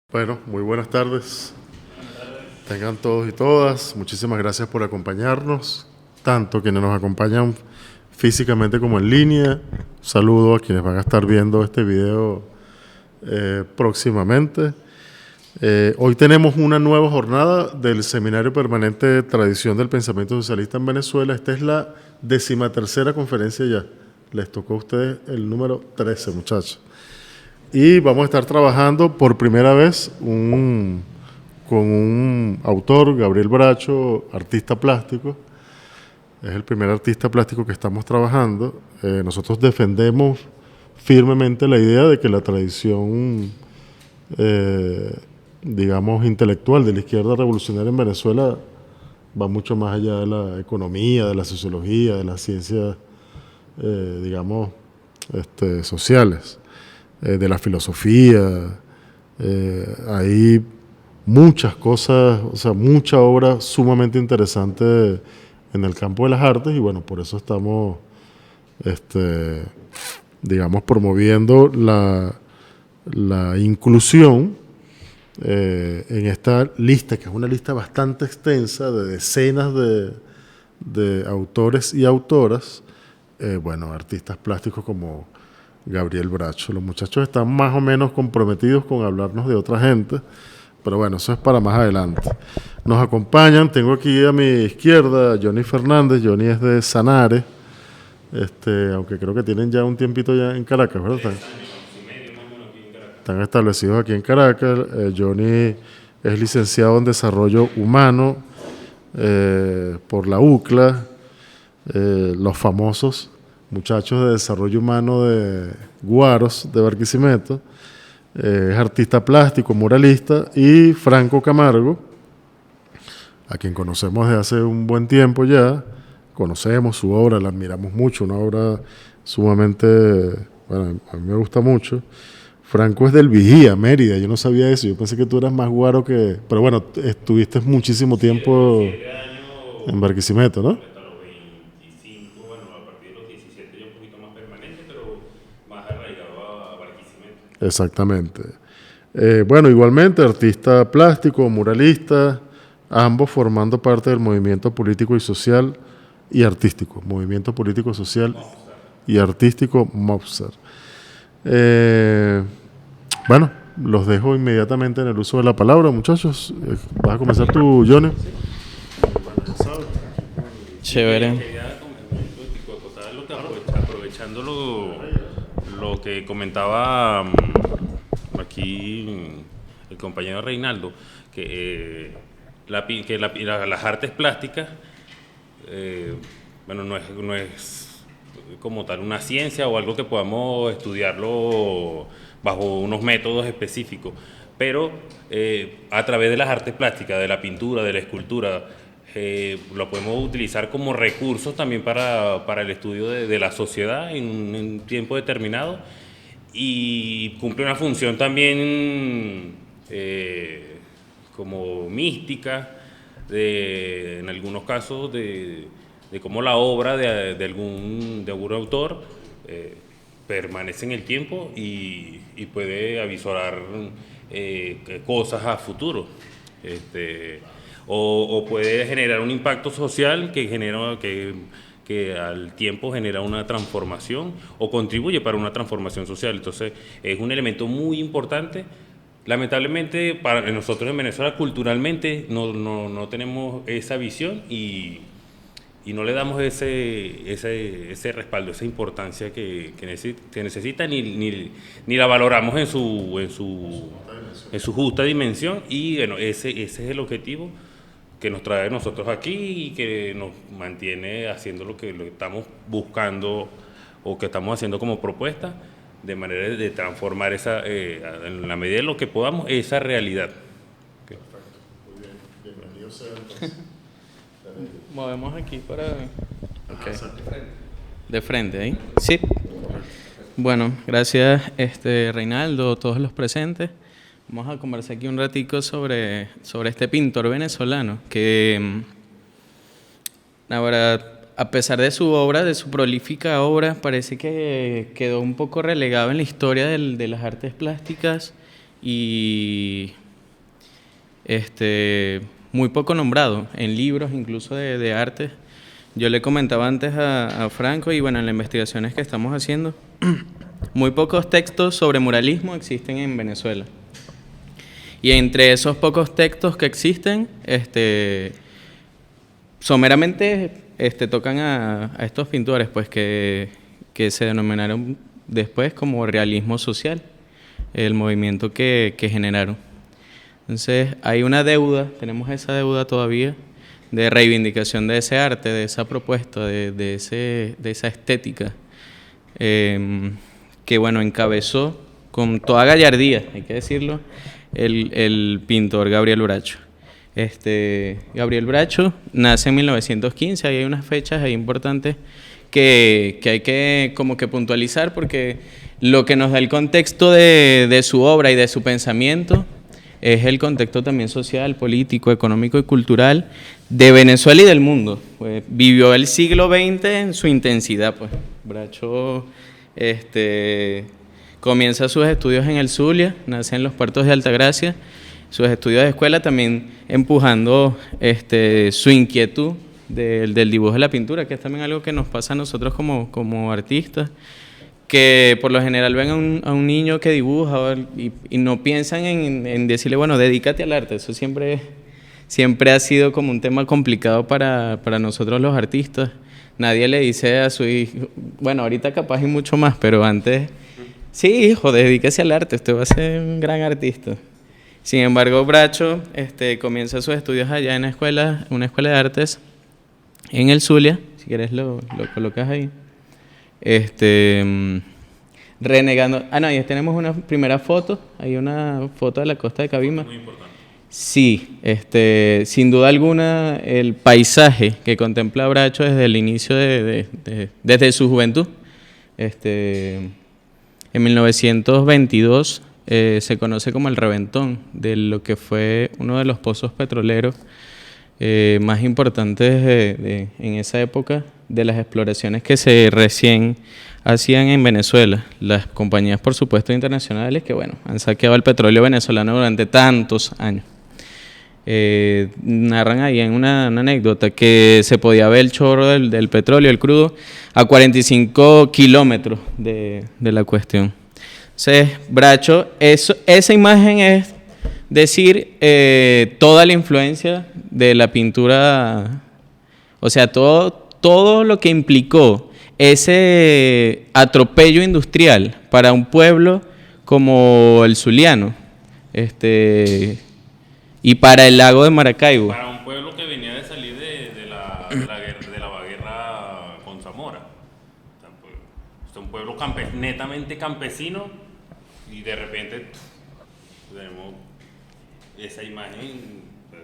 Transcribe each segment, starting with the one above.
Bueno, muy buenas tardes. Tengan todos y todas. Muchísimas gracias por acompañarnos, tanto quienes nos acompañan físicamente como en línea. Un saludo a quienes van a estar viendo este video próximamente. Hoy tenemos una nueva jornada del Seminario Permanente de Tradición del Pensamiento Socialista en Venezuela. Esta es la 13ª conferencia ya. Les tocó a ustedes el número 13, muchachos. Y vamos a estar trabajando por primera vez con un autor, Gabriel Bracho, artista plástico. Es el primer artista plástico que estamos trabajando. Nosotros defendemos firmemente la idea de que la tradición, digamos, intelectual de la izquierda revolucionaria en Venezuela va mucho más allá de la economía, de la sociología, de las ciencias, digamos, sociales. De la filosofía, hay muchas cosas, o sea, mucha obra sumamente interesante en el campo de las artes y bueno, por eso estamos, digamos, promoviendo la inclusión en esta lista, que es una lista bastante extensa de decenas de autores y autoras, bueno, artistas plásticos como Gabriel Bracho. Los muchachos están más o menos comprometidos con hablarnos de otra gente, pero bueno, eso es para más adelante. Nos acompañan, tengo aquí a mi izquierda a Johnny Fernández. Johnny es de Sanare, aunque creo que tienen ya un tiempito ya en Caracas, ¿verdad? Están establecidos aquí en Caracas. Johnny es licenciado en Desarrollo Humano por la UCLA, los famosos muchachos de desarrollo humano de Guaros, de Barquisimeto. Es artista plástico, muralista. Y Franco Camargo, a quien conocemos desde hace un buen tiempo ya, conocemos su obra, la admiramos mucho, una obra sumamente, bueno, a mí me gusta mucho. Franco es del Vigía, Mérida, yo no sabía eso, yo pensé que tú eras más guaro que... Pero bueno, estuviste muchísimo tiempo en Barquisimeto, ¿no? Exactamente. Bueno, igualmente, artista plástico, muralista, ambos formando parte del movimiento político y social y artístico, movimiento político, social y artístico Mopser. Bueno, los dejo inmediatamente en el uso de la palabra, muchachos. Vas a comenzar tú, Johnny. Chévere. Aprovechando lo que comentaba aquí el compañero Reinaldo, que las artes plásticas, bueno, no es como tal una ciencia o algo que podamos estudiarlo bajo unos métodos específicos, pero a través de las artes plásticas, de la pintura, de la escultura, lo podemos utilizar como recursos también para el estudio de la sociedad en un tiempo determinado, y cumple una función también como mística, en algunos casos de cómo la obra de algún autor permanece en el tiempo y puede avisorar cosas a futuro. O puede generar un impacto social que al tiempo genera una transformación o contribuye para una transformación social. Entonces es un elemento muy importante. Lamentablemente para nosotros en Venezuela culturalmente no tenemos esa visión y no le damos ese respaldo, esa importancia que necesita, ni la valoramos en su justa dimensión. Y bueno, ese es el objetivo que nos trae nosotros aquí y que nos mantiene haciendo lo que estamos buscando o que estamos haciendo como propuesta, de manera de transformar en la medida de lo que podamos, esa realidad. Perfecto, muy bien, bienvenido sea entonces. Movemos aquí para... Okay. De frente, ¿ahí? Sí. Bueno, gracias Reinaldo, todos los presentes. Vamos a conversar aquí un ratico sobre este pintor venezolano que, ahora, a pesar de su obra, de su prolífica obra, parece que quedó un poco relegado en la historia de las artes plásticas y muy poco nombrado en libros, incluso de arte. Yo le comentaba antes a Franco, y bueno, en las investigaciones que estamos haciendo, muy pocos textos sobre muralismo existen en Venezuela. Y entre esos pocos textos que existen, someramente tocan a estos pintores, pues que se denominaron después como realismo social, el movimiento que generaron. Entonces hay una deuda, tenemos esa deuda todavía, de reivindicación de ese arte, de esa propuesta, de esa estética, que bueno, encabezó con toda gallardía, hay que decirlo, el pintor Gabriel Bracho. Gabriel Bracho nace en 1915, ahí hay unas fechas ahí importantes que hay que como que puntualizar, porque lo que nos da el contexto de su obra y de su pensamiento es el contexto también social, político, económico y cultural de Venezuela y del mundo. Pues, vivió el siglo XX en su intensidad. Pues. Bracho comienza sus estudios en el Zulia, nace en los Puertos de Altagracia, sus estudios de escuela también empujando su inquietud del dibujo y la pintura, que es también algo que nos pasa a nosotros como artistas, que por lo general ven a un niño que dibuja y no piensan en decirle, bueno, dedícate al arte. Eso siempre ha sido como un tema complicado para nosotros los artistas. Nadie le dice a su hijo, bueno, ahorita capaz y mucho más, pero antes, sí, hijo, dedíquese al arte, usted va a ser un gran artista. Sin embargo, Bracho comienza sus estudios allá en una escuela de artes en el Zulia, si quieres lo colocas ahí. Renegando. Ahí tenemos una primera foto, hay una foto de la costa de Cabima. Muy importante. Sí, sin duda alguna el paisaje que contempla Bracho desde el inicio desde su juventud. En 1922 se conoce como el Reventón, de lo que fue uno de los pozos petroleros más importantes en esa época, de las exploraciones que se recién hacían en Venezuela. Las compañías, por supuesto, internacionales que, bueno, han saqueado el petróleo venezolano durante tantos años. Narran ahí en una anécdota que se podía ver el chorro del petróleo, el crudo, a 45 kilómetros de la cuestión. Entonces, Bracho, esa imagen es decir toda la influencia de la pintura, o sea, todo lo que implicó ese atropello industrial para un pueblo como el zuliano, y para el lago de Maracaibo. Para un pueblo que venía de salir de la guerra con Zamora. O sea, pues, es un pueblo netamente campesino, y de repente tenemos esa imagen,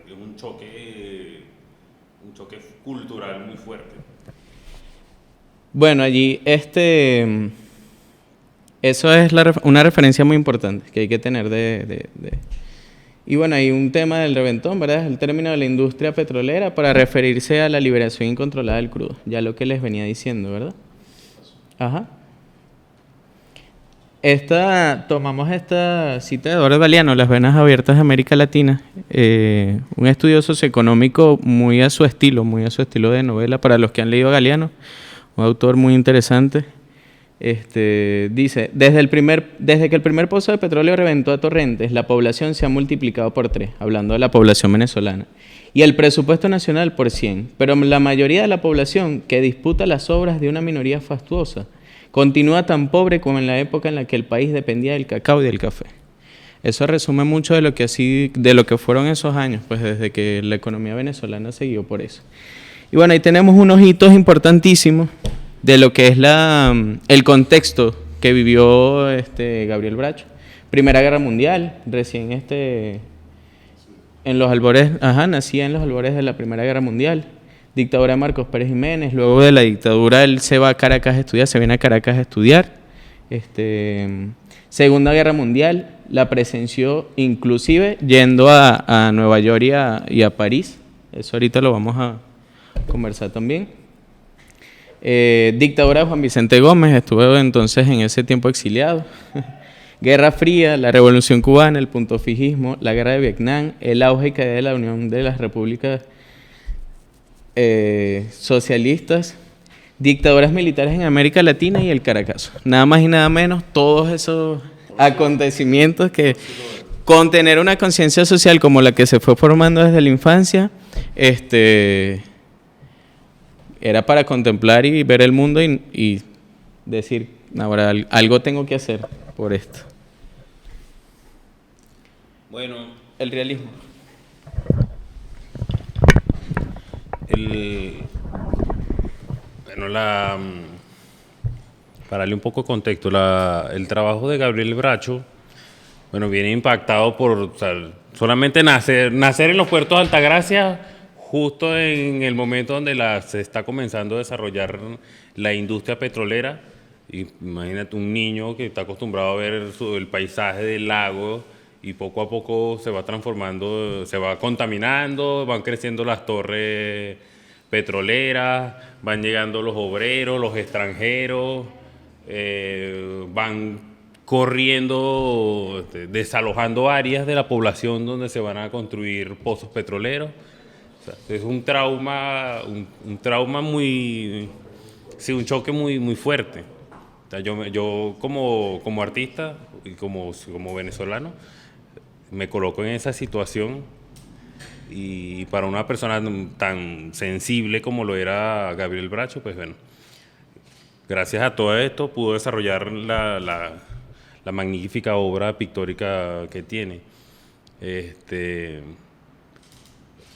es un choque cultural muy fuerte. Bueno, allí eso es una referencia muy importante que hay que tener Y bueno, hay un tema del Reventón, ¿verdad? El término de la industria petrolera para referirse a la liberación incontrolada del crudo, ya lo que les venía diciendo, ¿verdad? Ajá. Tomamos esta cita de Eduardo Galeano, Las venas abiertas de América Latina, un estudio socioeconómico muy a su estilo de novela, para los que han leído a Galeano, un autor muy interesante. Dice, desde que el primer pozo de petróleo reventó a torrentes, la población se ha multiplicado por 3, hablando de la población venezolana, y el presupuesto nacional por 100, pero la mayoría de la población que disputa las obras de una minoría fastuosa continúa tan pobre como en la época en la que el país dependía del cacao y del café. Eso resume mucho de lo que fueron esos años, pues desde que la economía venezolana se guió por eso. Y bueno, ahí tenemos unos hitos importantísimos de lo que es el contexto que vivió Gabriel Bracho. Primera Guerra Mundial, recién en los albores, nacía en los albores de la Primera Guerra Mundial. Dictadura de Marcos Pérez Jiménez, luego de la dictadura él se va a Caracas a estudiar, se viene a Caracas a estudiar. Segunda Guerra Mundial, la presenció inclusive yendo a Nueva York y a París. Eso ahorita lo vamos a conversar también. Dictadura de Juan Vicente Gómez, estuvo entonces en ese tiempo exiliado. Guerra Fría, la Revolución Cubana, el punto fijismo, la Guerra de Vietnam, el auge y caída de la Unión de las Repúblicas Socialistas, dictaduras militares en América Latina y el Caracazo. Nada más y nada menos, todos esos acontecimientos que, con tener una conciencia social como la que se fue formando desde la infancia, era para contemplar y ver el mundo y decir, ahora algo tengo que hacer por esto. Bueno, el realismo. Para darle un poco de contexto, el trabajo de Gabriel Bracho, bueno, viene impactado por, o sea, solamente nacer en los puertos de Altagracia, justo en el momento donde se está comenzando a desarrollar la industria petrolera. Imagínate un niño que está acostumbrado a ver el paisaje del lago y poco a poco se va transformando, se va contaminando, van creciendo las torres petroleras, van llegando los obreros, los extranjeros, van corriendo, desalojando áreas de la población donde se van a construir pozos petroleros. O sea, es un trauma muy, sí, un choque muy fuerte. O sea, yo como artista y como venezolano me coloco en esa situación, y para una persona tan sensible como lo era Gabriel Bracho, pues bueno, gracias a todo esto pudo desarrollar la magnífica obra pictórica que tiene.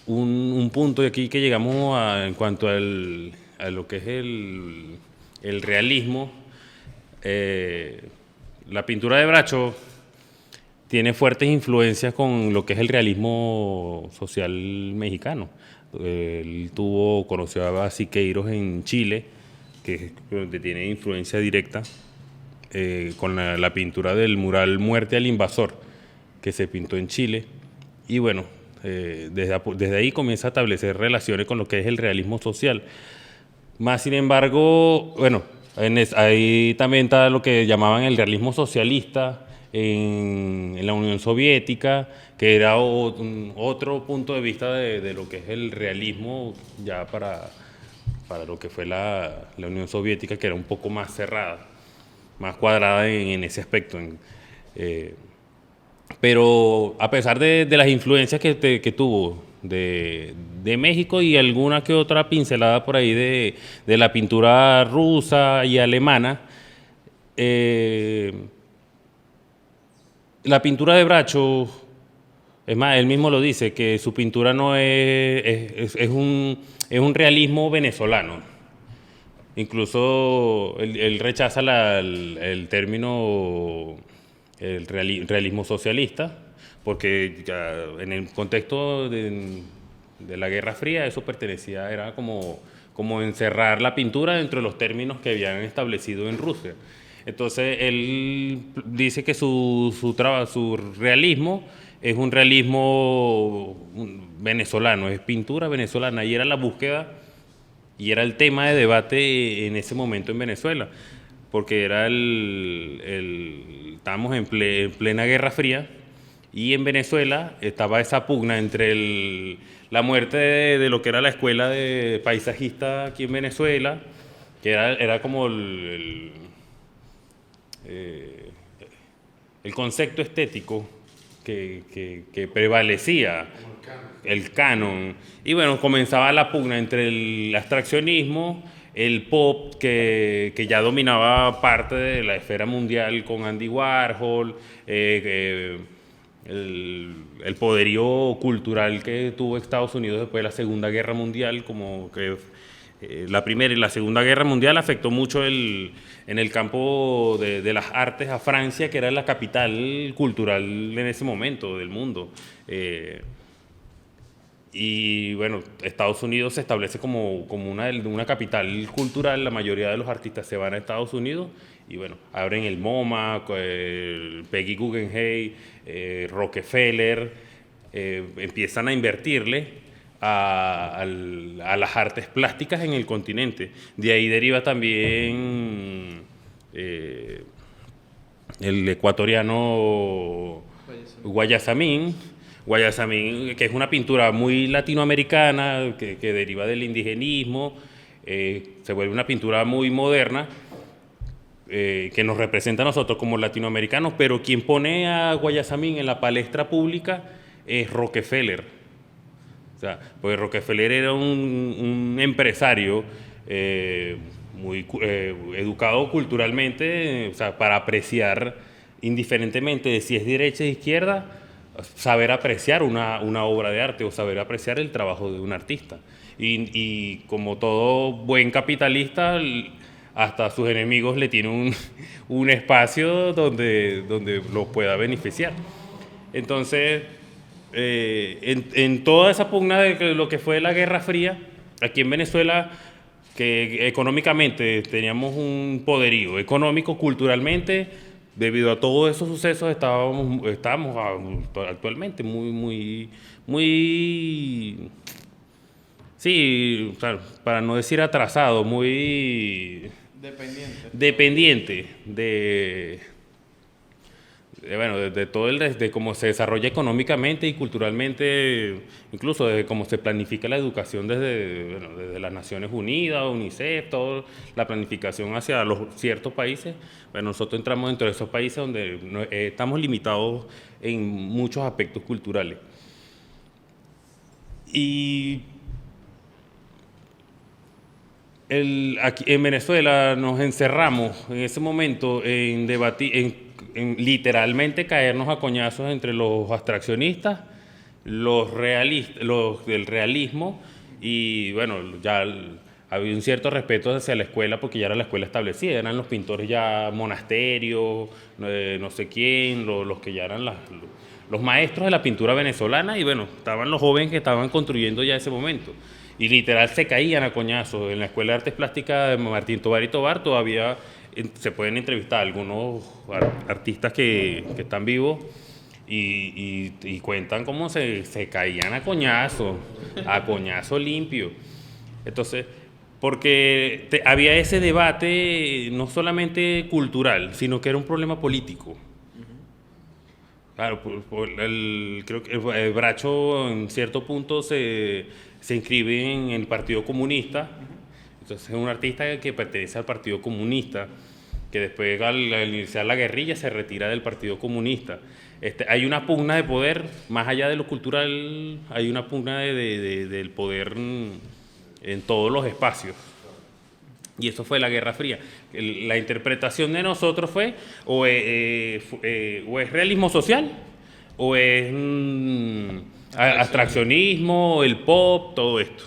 Un punto de aquí que llegamos en cuanto a lo que es el realismo. La pintura de Bracho tiene fuertes influencias con lo que es el realismo social mexicano. Él conoció a Siqueiros en Chile, donde tiene influencia directa con la pintura del mural Muerte al Invasor, que se pintó en Chile. Y bueno, desde ahí comienza a establecer relaciones con lo que es el realismo social. Más sin embargo, bueno, ahí también está lo que llamaban el realismo socialista en la Unión Soviética, que era otro punto de vista de lo que es el realismo ya para lo que fue la Unión Soviética, que era un poco más cerrada, más cuadrada en ese aspecto. Pero a pesar de las influencias que tuvo de México y alguna que otra pincelada por ahí de la pintura rusa y alemana, la pintura de Bracho, es más, él mismo lo dice, que su pintura no es un realismo venezolano. Incluso él rechaza el término realismo socialista, porque ya en el contexto de la Guerra Fría eso era como encerrar la pintura dentro de los términos que habían establecido en Rusia. Entonces él dice que su realismo es un realismo venezolano, es pintura venezolana, y era la búsqueda y era el tema de debate en ese momento en Venezuela, porque estábamos en plena Guerra Fría, y en Venezuela estaba esa pugna entre la muerte de lo que era la escuela de paisajista aquí en Venezuela, que era como el concepto estético que prevalecía, el canon. Y bueno, comenzaba la pugna entre el abstraccionismo, el pop, que ya dominaba parte de la esfera mundial con Andy Warhol, el poderío cultural que tuvo Estados Unidos después de la Segunda Guerra Mundial, como que la Primera y la Segunda Guerra Mundial afectó mucho en el campo de las artes a Francia, que era la capital cultural en ese momento del mundo. Y bueno, Estados Unidos se establece como una capital cultural. La mayoría de los artistas se van a Estados Unidos y bueno, abren el MoMA, Peggy Guggenheim, Rockefeller, empiezan a invertirle a las artes plásticas en el continente. De ahí deriva también el ecuatoriano Guayasamín, que es una pintura muy latinoamericana, que deriva del indigenismo, se vuelve una pintura muy moderna, que nos representa a nosotros como latinoamericanos, pero quien pone a Guayasamín en la palestra pública es Rockefeller. O sea, pues Rockefeller era un empresario muy educado culturalmente, o sea, para apreciar, indiferentemente de si es derecha o izquierda, saber apreciar una obra de arte o saber apreciar el trabajo de un artista. Y como todo buen capitalista, hasta sus enemigos le tiene un espacio donde los pueda beneficiar. Entonces, en toda esa pugna de lo que fue la Guerra Fría, aquí en Venezuela, que económicamente teníamos un poderío económico, culturalmente, debido a todos esos sucesos estábamos actualmente muy, sí, o sea, para no decir atrasado, muy dependiente de todo de cómo se desarrolla económicamente y culturalmente, incluso desde cómo se planifica la educación desde las Naciones Unidas, UNICEF, toda la planificación hacia ciertos países. Bueno, nosotros entramos dentro de esos países donde estamos limitados en muchos aspectos culturales. Y aquí en Venezuela nos encerramos en ese momento en debatir, en literalmente caernos a coñazos entre los abstraccionistas, los del realismo, y bueno, ya había un cierto respeto hacia la escuela porque ya era la escuela establecida, eran los pintores ya monasterios, no sé quién, los que ya eran los maestros de la pintura venezolana, y bueno, estaban los jóvenes que estaban construyendo ya ese momento. Y literal se caían a coñazos. En la Escuela de Artes Plásticas de Martín Tovar y Tovar todavía se pueden entrevistar algunos artistas que están vivos y cuentan cómo se caían a coñazo limpio. Entonces, porque había ese debate no solamente cultural, sino que era un problema político. Claro, creo que el Bracho en cierto punto se inscribe en el Partido Comunista. Entonces es un artista que pertenece al Partido Comunista, que después al iniciar la guerrilla se retira del Partido Comunista. Hay una pugna de poder, más allá de lo cultural, hay una pugna del poder en todos los espacios. Y eso fue la Guerra Fría. La interpretación de nosotros fue o es realismo social o es abstraccionismo, el pop, todo esto.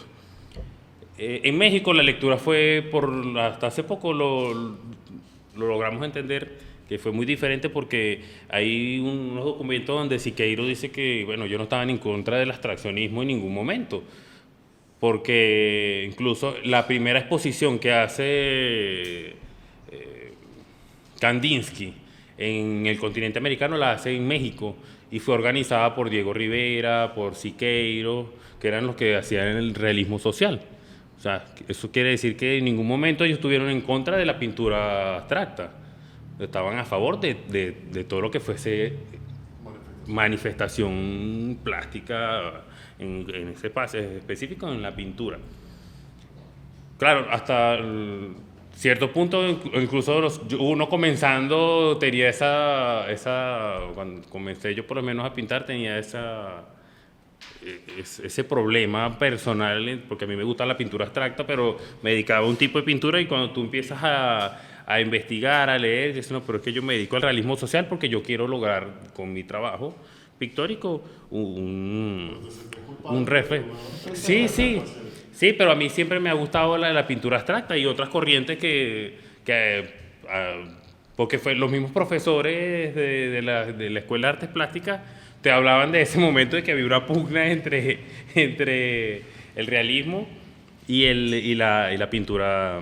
En México la lectura fue, hasta hace poco lo logramos entender, que fue muy diferente porque hay unos documentos donde Siqueiro dice que, bueno, yo no estaba en contra del abstraccionismo en ningún momento, porque incluso la primera exposición que hace Kandinsky en el continente americano la hace en México y fue organizada por Diego Rivera, por Siqueiro, que eran los que hacían el realismo social. O sea, eso quiere decir que en ningún momento ellos estuvieron en contra de la pintura abstracta. Estaban a favor de todo lo que fuese manifestación plástica en ese espacio específico, en la pintura. Claro, hasta cierto punto, incluso uno comenzando tenía cuando comencé yo por lo menos a pintar, tenía ese problema personal, porque a mí me gusta la pintura abstracta, pero me dedicaba a un tipo de pintura, y cuando tú empiezas a investigar, a leer, dices, no, pero es que yo me dedico al realismo social porque yo quiero lograr con mi trabajo pictórico un sí, pero a mí siempre me ha gustado la pintura abstracta y otras corrientes porque los mismos profesores de la Escuela de Artes Plásticas te hablaban de ese momento de que había una pugna entre el realismo y la pintura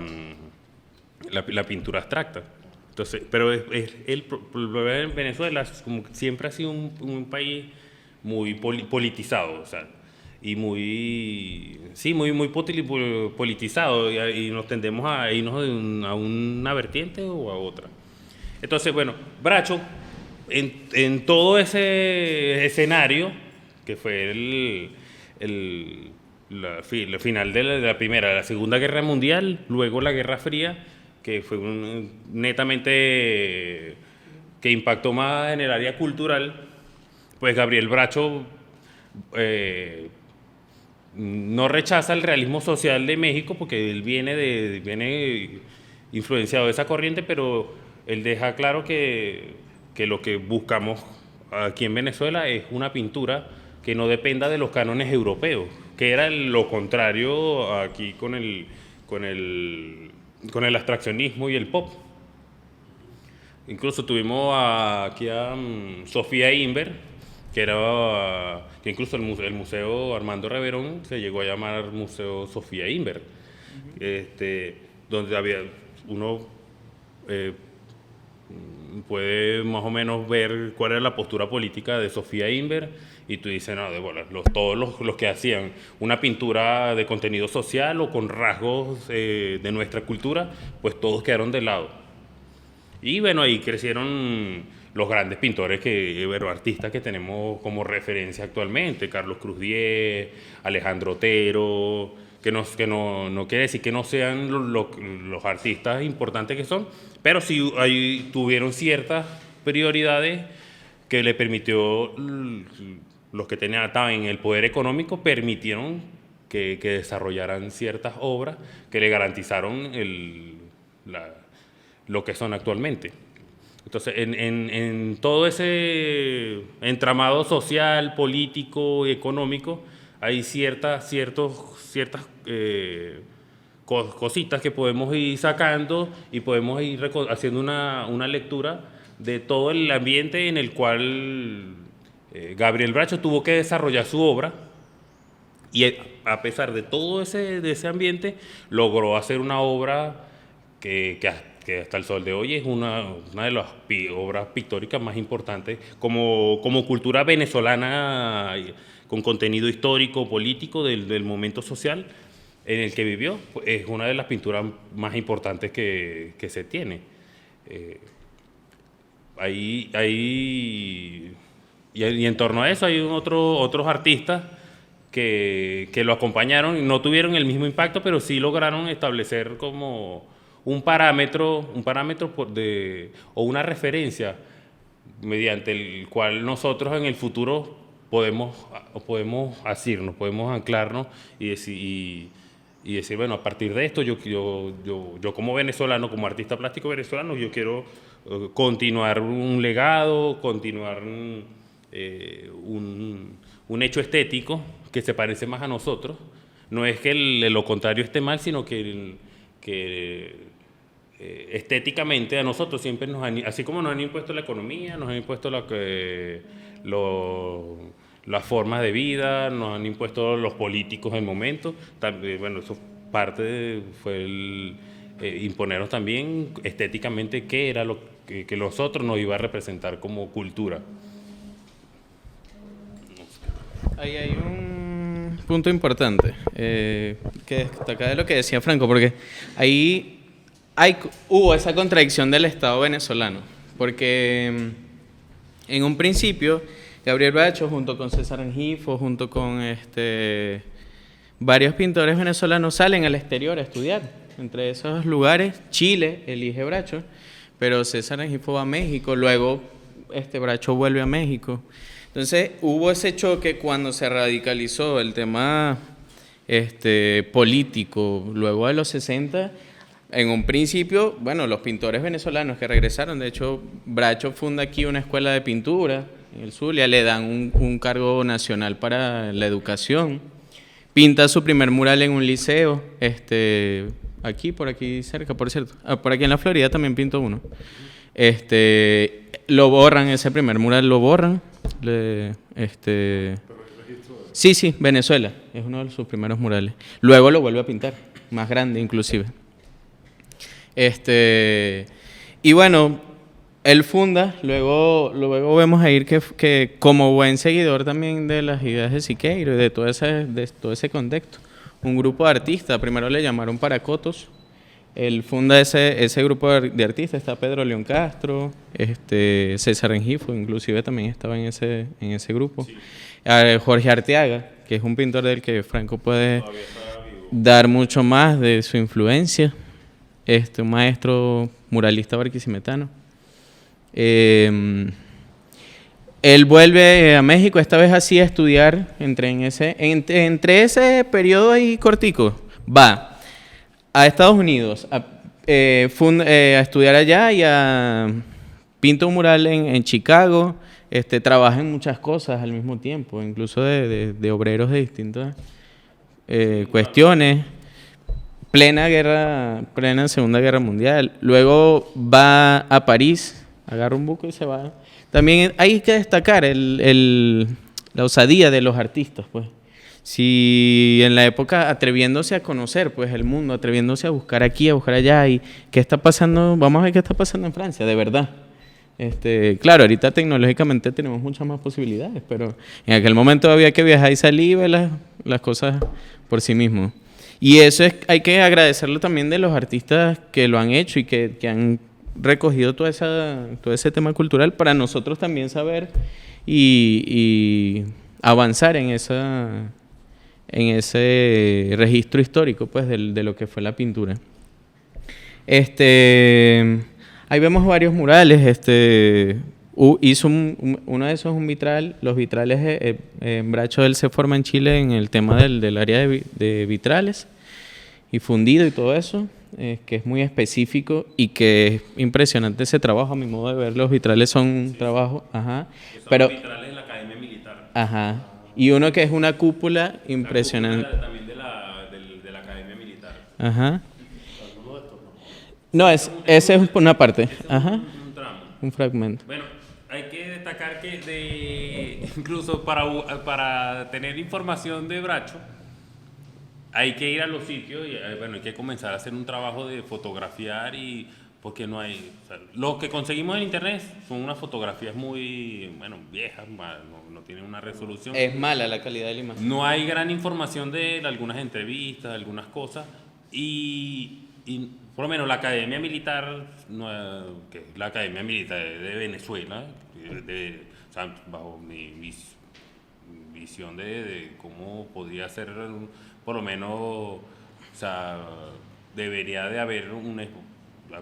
abstracta. Entonces, pero el problema en Venezuela es como que siempre ha sido un país muy politizado, o sea, y muy politizado, y nos tendemos a irnos a una vertiente o a otra. Entonces, bueno, Bracho, en todo ese escenario, que fue la final de la Primera, la Segunda Guerra Mundial, luego la Guerra Fría, que fue netamente que impactó más en el área cultural, pues Gabriel Bracho no rechaza el realismo social de México porque él viene influenciado de esa corriente, pero él deja claro que lo que buscamos aquí en Venezuela es una pintura que no dependa de los cánones europeos, que era lo contrario aquí con el abstraccionismo y el pop. Incluso tuvimos aquí a Sofía Inver, que incluso el Museo Armando Reverón se llegó a llamar Museo Sofía Inver, donde había uno puede más o menos ver cuál era la postura política de Sofía Inver, y tú dices, no, todos los que hacían una pintura de contenido social o con rasgos de nuestra cultura, pues todos quedaron de lado. Y bueno, ahí crecieron los grandes pintores, artistas que tenemos como referencia actualmente: Carlos Cruz Diez, Alejandro Otero, que no quiere decir que no sean los artistas importantes que son, pero sí ahí tuvieron ciertas prioridades que le permitió, los que estaban en el poder económico, permitieron que desarrollaran ciertas obras que le garantizaron lo que son actualmente. Entonces, en todo ese entramado social, político y económico, hay ciertas cositas que podemos ir sacando y podemos ir haciendo una lectura de todo el ambiente en el cual Gabriel Bracho tuvo que desarrollar su obra, y a pesar de todo de ese ambiente, logró hacer una obra que hasta el sol de hoy es una de las obras pictóricas más importantes como cultura venezolana, con contenido histórico, político del momento social en el que vivió. Es una de las pinturas más importantes que se tiene. Y en torno a eso hay otros artistas que lo acompañaron y no tuvieron el mismo impacto, pero sí lograron establecer como un parámetro o una referencia mediante el cual nosotros en el futuro podemos asirnos, podemos anclarnos y decir, bueno, a partir de esto yo como venezolano, como artista plástico venezolano, yo quiero continuar un legado, continuar un hecho estético que se parece más a nosotros. No es que lo contrario esté mal, sino que estéticamente a nosotros siempre así como nos han impuesto la economía, nos han impuesto las formas de vida, nos han impuesto los políticos del momento. También, bueno, eso fue imponernos también estéticamente qué era lo que nosotros nos iba a representar como cultura. Ahí hay un punto importante que destaca de lo que decía Franco, porque ahí hubo esa contradicción del Estado venezolano, porque en un principio Gabriel Bracho, junto con César Rengifo, junto con varios pintores venezolanos, salen al exterior a estudiar. Entre esos lugares, Chile elige Bracho, pero César Rengifo va a México, luego Bracho vuelve a México. Entonces hubo ese choque cuando se radicalizó el tema político, luego de los 60. En un principio, bueno, los pintores venezolanos que regresaron, de hecho, Bracho funda aquí una escuela de pintura en el Zulia, le dan un cargo nacional para la educación, pinta su primer mural en un liceo, por aquí cerca, por cierto, por aquí en la Florida también pintó uno. Lo borran, ese primer mural lo borran. Sí, Venezuela, es uno de sus primeros murales. Luego lo vuelve a pintar, más grande inclusive. Y bueno, él funda, luego vemos ahí que como buen seguidor también de las ideas de Siqueiro y de todo ese contexto, un grupo de artistas, primero le llamaron Paracotos, Él funda ese grupo de artistas, está Pedro León Castro, César Rengifo, inclusive también estaba en ese grupo. Sí. Jorge Arteaga, que es un pintor del que Franco puede dar mucho más de su influencia. Un maestro muralista barquisimetano. Él vuelve a México, esta vez así a estudiar, entre ese periodo ahí cortico, va a Estados Unidos a estudiar allá y pinta un mural en Chicago, trabaja en muchas cosas al mismo tiempo, incluso de obreros de distintas cuestiones. Plena Segunda Guerra Mundial. Luego va a París, agarra un buque y se va. También hay que destacar la osadía de los artistas, pues. Si en la época atreviéndose a conocer pues el mundo, atreviéndose a buscar aquí, a buscar allá y qué está pasando, vamos a ver qué está pasando en Francia, de verdad. Claro, ahorita tecnológicamente tenemos muchas más posibilidades, pero en aquel momento había que viajar y salir y ver las cosas por sí mismo. Y eso hay que agradecerlo también de los artistas que lo han hecho y que han recogido todo ese tema cultural para nosotros también saber y avanzar en ese registro histórico pues de lo que fue la pintura. Ahí vemos varios murales. Hizo uno de esos un vitral. Los vitrales en Bracho él se forma en Chile en el tema del área de vitrales y fundido y todo eso, que es muy específico y que es impresionante ese trabajo. A mi modo de ver, los vitrales son un trabajo, pero los vitrales de la Academia Militar. Ajá. Y uno que es una cúpula impresionante. La también de la Academia Militar. Ajá. No, esa es una parte. Ajá. Un tramo. Un fragmento. Bueno, hay que destacar que incluso para tener información de Bracho, hay que ir a los sitios y hay que comenzar a hacer un trabajo de fotografiar porque no hay... O sea, lo que conseguimos en internet son unas fotografías muy, viejas, no tienen una resolución. Es mala la calidad de la imagen. No hay gran información de algunas entrevistas, algunas cosas, y por lo menos la Academia Militar, que es la Academia Militar de Venezuela, o sea, bajo mi visión de cómo podría ser, por lo menos, o sea, debería de haber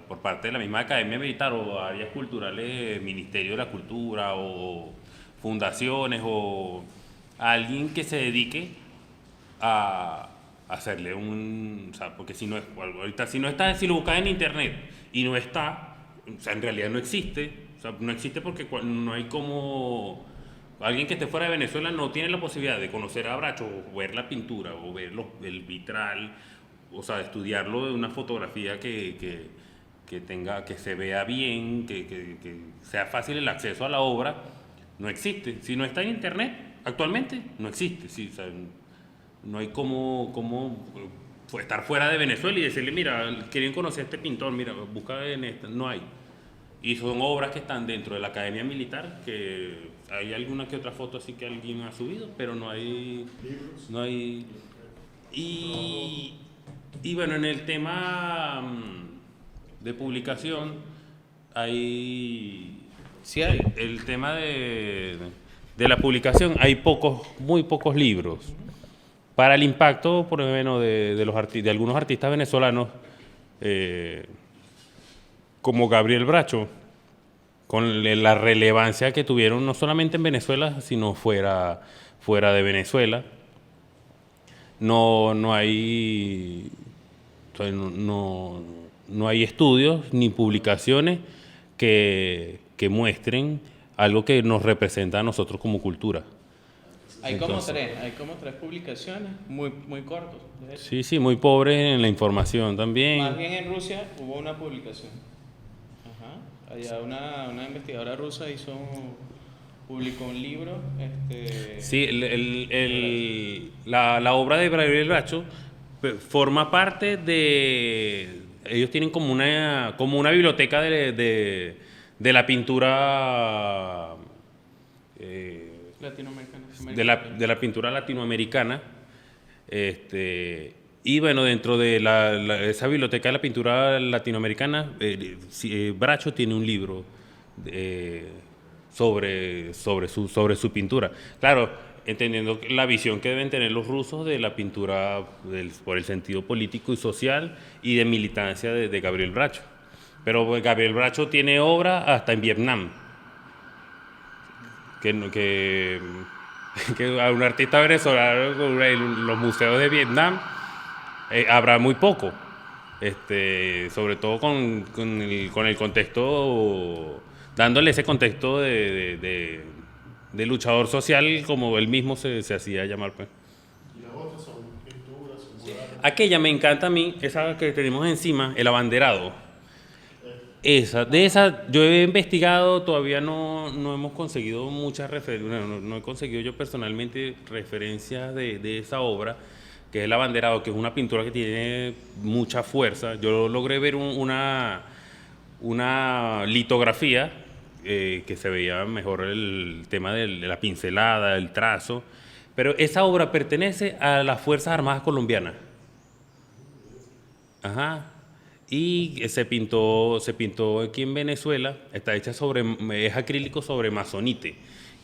por parte de la misma Academia Militar o áreas culturales, Ministerio de la Cultura o fundaciones o alguien que se dedique a hacerle o sea, porque si no es ahorita si lo buscas en internet y no está, o sea, en realidad no existe, o sea, no existe porque no hay como alguien que esté fuera de Venezuela no tiene la posibilidad de conocer a Bracho o ver la pintura o ver el vitral, o sea, estudiarlo de una fotografía que se vea bien, que sea fácil el acceso a la obra. No existe. Si no está en internet, actualmente no existe. Sí, o sea, no hay cómo estar fuera de Venezuela y decirle, mira, quieren conocer a este pintor, mira, busca en esta. No hay. Y son obras que están dentro de la Academia Militar, que hay alguna que otra foto así que alguien ha subido, pero no hay... No hay y bueno, en el tema de publicación, Sí hay. El tema de la publicación, hay muy pocos libros. Para el impacto, por lo menos, de algunos artistas venezolanos, como Gabriel Bracho, con la relevancia que tuvieron no solamente en Venezuela, sino fuera de Venezuela, no hay estudios ni publicaciones que muestren algo que nos representa a nosotros como cultura. Hay como tres publicaciones muy, muy cortas. Sí, muy pobres en la información también. Más bien en Rusia hubo una publicación. Ajá. Allá una investigadora rusa publicó un libro. Sí, la obra de Gabriel Bracho forma parte de... Ellos tienen como una biblioteca de la pintura... latinoamericana. De la pintura latinoamericana, Y bueno, dentro de esa biblioteca de la pintura latinoamericana, Bracho tiene un libro sobre su pintura. Claro, entendiendo la visión que deben tener los rusos de la pintura por el sentido político y social y de militancia de Gabriel Bracho. Pero Gabriel Bracho tiene obra hasta en Vietnam. Que a un artista venezolano en los museos de Vietnam habrá muy poco. Sobre todo con el contexto, dándole ese contexto de luchador social como él mismo se hacía llamar. Pues. Y las otras son pinturas, son murales. Aquella me encanta a mí, esa que tenemos encima, el abanderado. De esa yo he investigado, todavía no hemos conseguido muchas referencias, no he conseguido yo personalmente referencias de esa obra, que es el abanderado, que es una pintura que tiene mucha fuerza. Yo logré ver una litografía que se veía mejor el tema de la pincelada, el trazo, pero esa obra pertenece a las Fuerzas Armadas Colombianas. Ajá. Y se pintó aquí en Venezuela, está hecha es acrílico sobre masonite,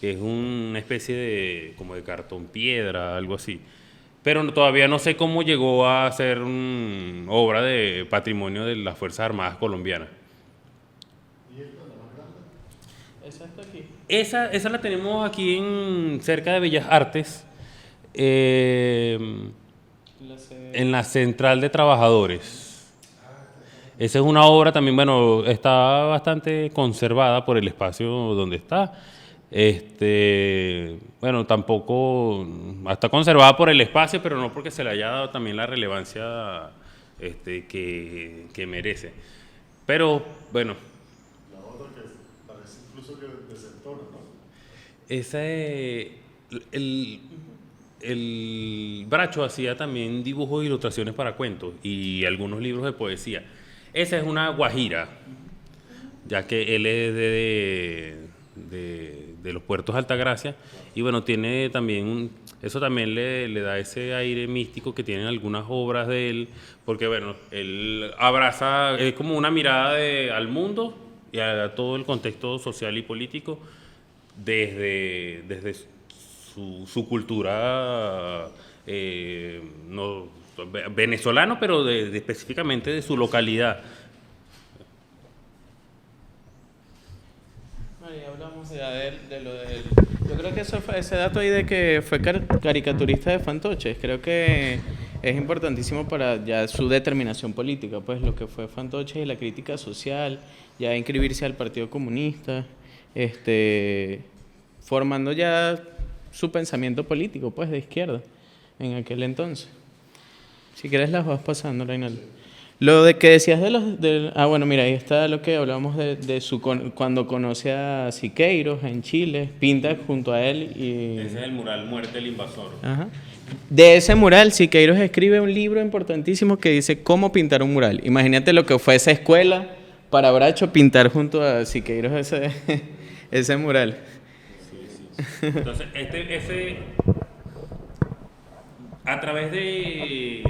que es una especie como de cartón piedra, algo así. Pero todavía no sé cómo llegó a ser obra de patrimonio de las Fuerzas Armadas Colombianas. ¿Y esta, la más grande? Esa está aquí. Esa la tenemos aquí cerca de Bellas Artes, en la Central de Trabajadores. Esa es una obra también, bueno, está bastante conservada por el espacio donde está. Bueno, tampoco está conservada por el espacio, pero no porque se le haya dado también la relevancia que merece. Pero, bueno. La otra que parece incluso que desentona, ¿no? El Bracho hacía también dibujos e ilustraciones para cuentos y algunos libros de poesía. Esa es una guajira, ya que él es de los puertos Altagracia, y bueno, tiene también, eso también le da ese aire místico que tienen algunas obras de él, porque bueno, él abraza, es como una mirada al mundo y a todo el contexto social y político desde su cultura venezolano, pero específicamente de su localidad. Bueno, ya hablamos ya de lo del... Yo creo que ese dato ahí de que fue caricaturista de fantoches, creo que es importantísimo para ya su determinación política, pues lo que fue fantoches y la crítica social, ya inscribirse al Partido Comunista, formando ya su pensamiento político, pues de izquierda, en aquel entonces. Si quieres las vas pasando, Reinaldo. Lo de que decías bueno, mira, ahí está lo que hablábamos de cuando conoce a Siqueiros en Chile, pinta junto a él y... Ese es el mural Muerte del Invasor. Ajá. De ese mural, Siqueiros escribe un libro importantísimo que dice cómo pintar un mural. Imagínate lo que fue esa escuela para Bracho pintar junto a Siqueiros ese mural. Sí. Entonces, a través de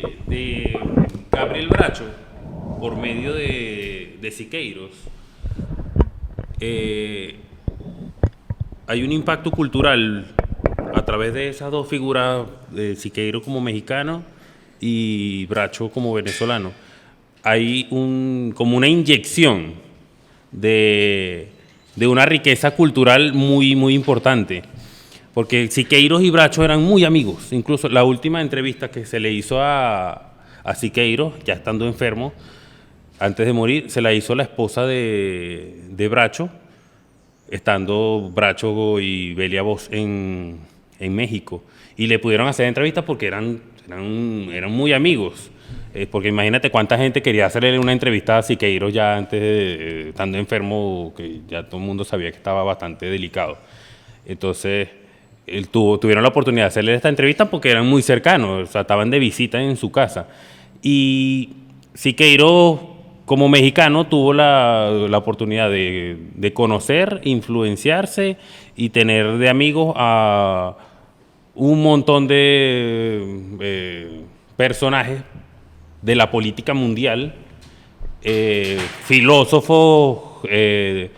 Gabriel Bracho, por medio de Siqueiros, hay un impacto cultural a través de esas dos figuras, de Siqueiros como mexicano y Bracho como venezolano. Hay como una inyección de una riqueza cultural muy, muy importante. Porque Siqueiros y Bracho eran muy amigos. Incluso la última entrevista que se le hizo a Siqueiros, ya estando enfermo, antes de morir, se la hizo la esposa de Bracho, estando Bracho y Belia Voz en México. Y le pudieron hacer entrevistas porque eran muy amigos. Porque imagínate cuánta gente quería hacerle una entrevista a Siqueiros ya antes de estando enfermo, que ya todo el mundo sabía que estaba bastante delicado. Entonces... tuvieron la oportunidad de hacerle esta entrevista porque eran muy cercanos, o sea, estaban de visita en su casa. Y Siqueiros, como mexicano, tuvo la oportunidad de conocer, influenciarse y tener de amigos a un montón de personajes de la política mundial, filósofos del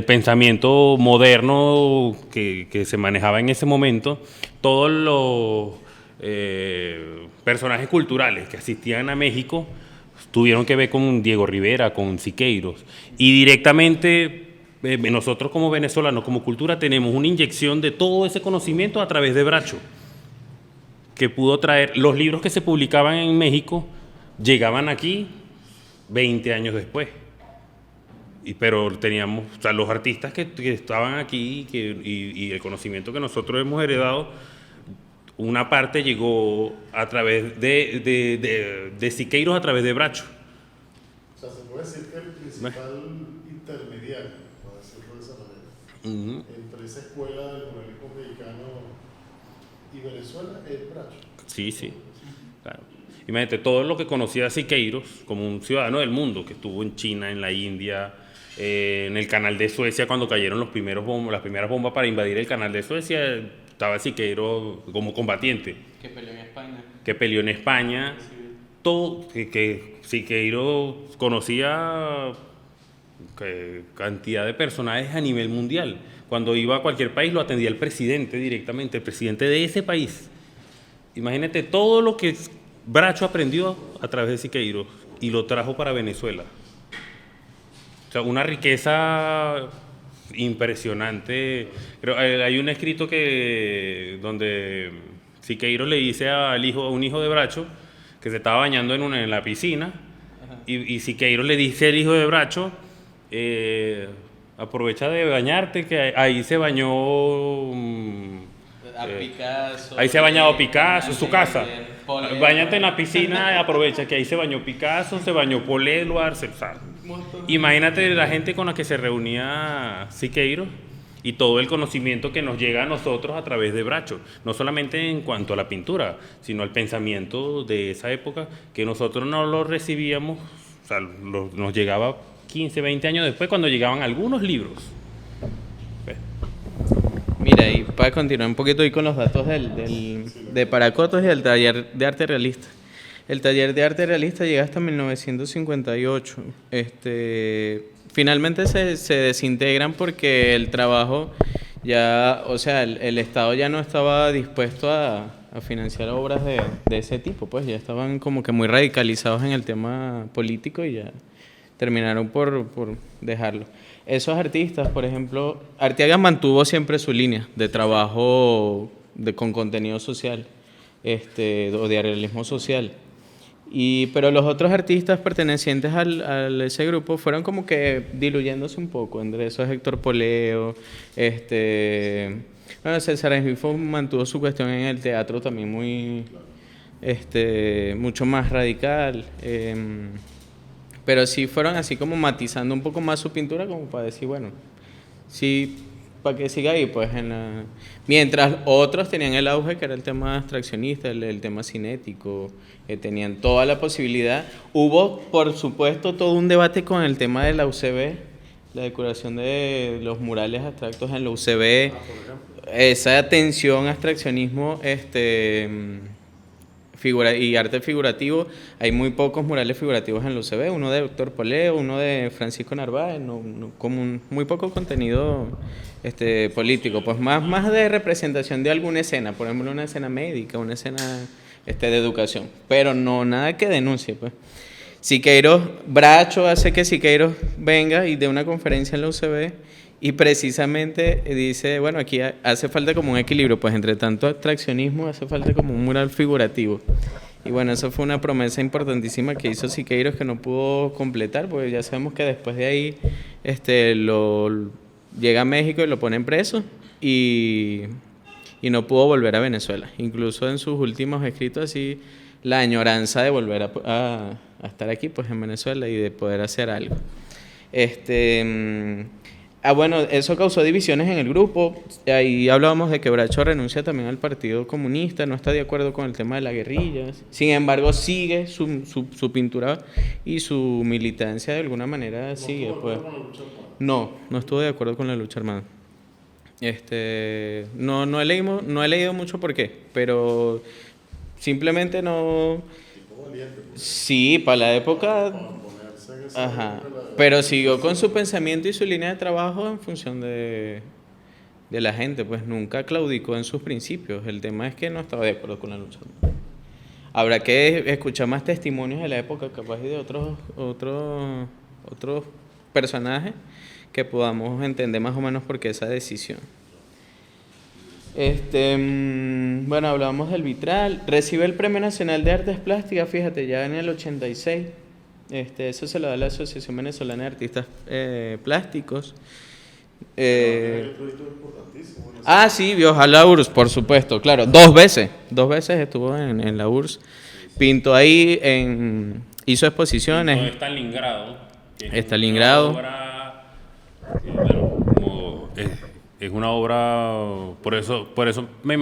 pensamiento moderno que se manejaba en ese momento, todos los personajes culturales que asistían a México tuvieron que ver con Diego Rivera, con Siqueiros, y directamente nosotros como venezolanos, como cultura, tenemos una inyección de todo ese conocimiento a través de Bracho, que pudo traer los libros que se publicaban en México, llegaban aquí 20 años después. Pero teníamos, o sea, los artistas que estaban aquí y el conocimiento que nosotros hemos heredado, una parte llegó a través de Siqueiros, a través de Bracho. O sea, se puede decir que el principal intermediario, por decirlo de esa manera, entre esa escuela del muralismo mexicano y Venezuela es Bracho. Sí, sí, claro. Imagínate, todo lo que conocía Siqueiros como un ciudadano del mundo, que estuvo en China, en la India, en el canal de Suecia, cuando cayeron las primeras bombas para invadir el canal de Suecia, estaba Siqueiros como combatiente. Que peleó en España. Que peleó en España. Sí. Todo, que Siqueiros conocía cantidad de personajes a nivel mundial. Cuando iba a cualquier país lo atendía el presidente directamente, el presidente de ese país. Imagínate todo lo que Bracho aprendió a través de Siqueiros y lo trajo para Venezuela. O sea, una riqueza impresionante. Pero hay un escrito donde Siqueiros le dice a un hijo de Bracho que se estaba bañando en la piscina, y Siqueiros le dice al hijo de Bracho, aprovecha de bañarte, que ahí se bañó Picasso, ahí se ha bañado Picasso, en su casa. Báñate en la piscina, aprovecha que ahí se bañó Picasso, se bañó Paul Edwards, imagínate la gente con la que se reunía Siqueiros y todo el conocimiento que nos llega a nosotros a través de Bracho, no solamente en cuanto a la pintura, sino al pensamiento de esa época, que nosotros no lo recibíamos, o sea, nos llegaba 15, 20 años después, cuando llegaban algunos libros. Mira, y para continuar un poquito ahí con los datos de Paracotos y del taller de arte realista. El taller de arte realista llega hasta 1958. Finalmente se desintegran porque el trabajo ya, o sea, el Estado ya no estaba dispuesto a financiar obras de ese tipo, pues ya estaban como que muy radicalizados en el tema político y ya terminaron por dejarlo. Esos artistas, por ejemplo, Arteaga mantuvo siempre su línea de trabajo con contenido social, o de realismo social. Pero los otros artistas pertenecientes a ese grupo fueron como que diluyéndose un poco. Entre esos Héctor Poleo, bueno, César Engifo mantuvo su cuestión en el teatro también muy, mucho más radical. Pero sí fueron así como matizando un poco más su pintura, como para decir, bueno, sí, para que siga ahí, pues mientras otros tenían el auge, que era el tema abstraccionista, el tema cinético, tenían toda la posibilidad. Hubo, por supuesto, todo un debate con el tema de la UCB, la decoración de los murales abstractos en la UCB, esa atención, abstraccionismo, y arte figurativo. Hay muy pocos murales figurativos en la UCB, uno de Héctor Poleo, uno de Francisco Narváez, muy poco contenido político, pues más de representación de alguna escena, por ejemplo una escena médica, una escena de educación, pero no nada que denuncie, pues. Siqueiros, Bracho hace que Siqueiros venga y dé una conferencia en la UCB y precisamente dice, bueno, aquí hace falta como un equilibrio, pues entre tanto abstraccionismo hace falta como un mural figurativo. Y bueno, eso fue una promesa importantísima que hizo Siqueiros, que no pudo completar, porque ya sabemos que después de ahí llega a México y lo ponen preso y no pudo volver a Venezuela. Incluso en sus últimos escritos así, la añoranza de volver a estar aquí, pues en Venezuela, y de poder hacer algo. Bueno, eso causó divisiones en el grupo. Ahí hablábamos de que Bracho renuncia también al Partido Comunista, no está de acuerdo con el tema de la guerrilla. Sin embargo, sigue su pintura y su militancia de alguna manera sigue. Pues. No estuvo de acuerdo con la lucha armada. No he leído mucho por qué, pero simplemente no... Sí, para la época. Ajá. Pero siguió con su pensamiento y su línea de trabajo en función de la gente, pues nunca claudicó en sus principios. El tema es que no estaba de acuerdo con la lucha. Habrá que escuchar más testimonios de la época, capaz y de otros personajes que podamos entender más o menos por qué esa decisión. Bueno, hablábamos del vitral. Recibe el Premio Nacional de Artes Plásticas, fíjate, ya en el 86. Eso se lo da la Asociación Venezolana de Artistas Plásticos. Sí, viajó a la URSS, por supuesto, claro. Dos veces estuvo en la URSS. Pintó ahí, hizo exposiciones. Pintó Stalingrado. Stalingrado. Es una obra, por eso me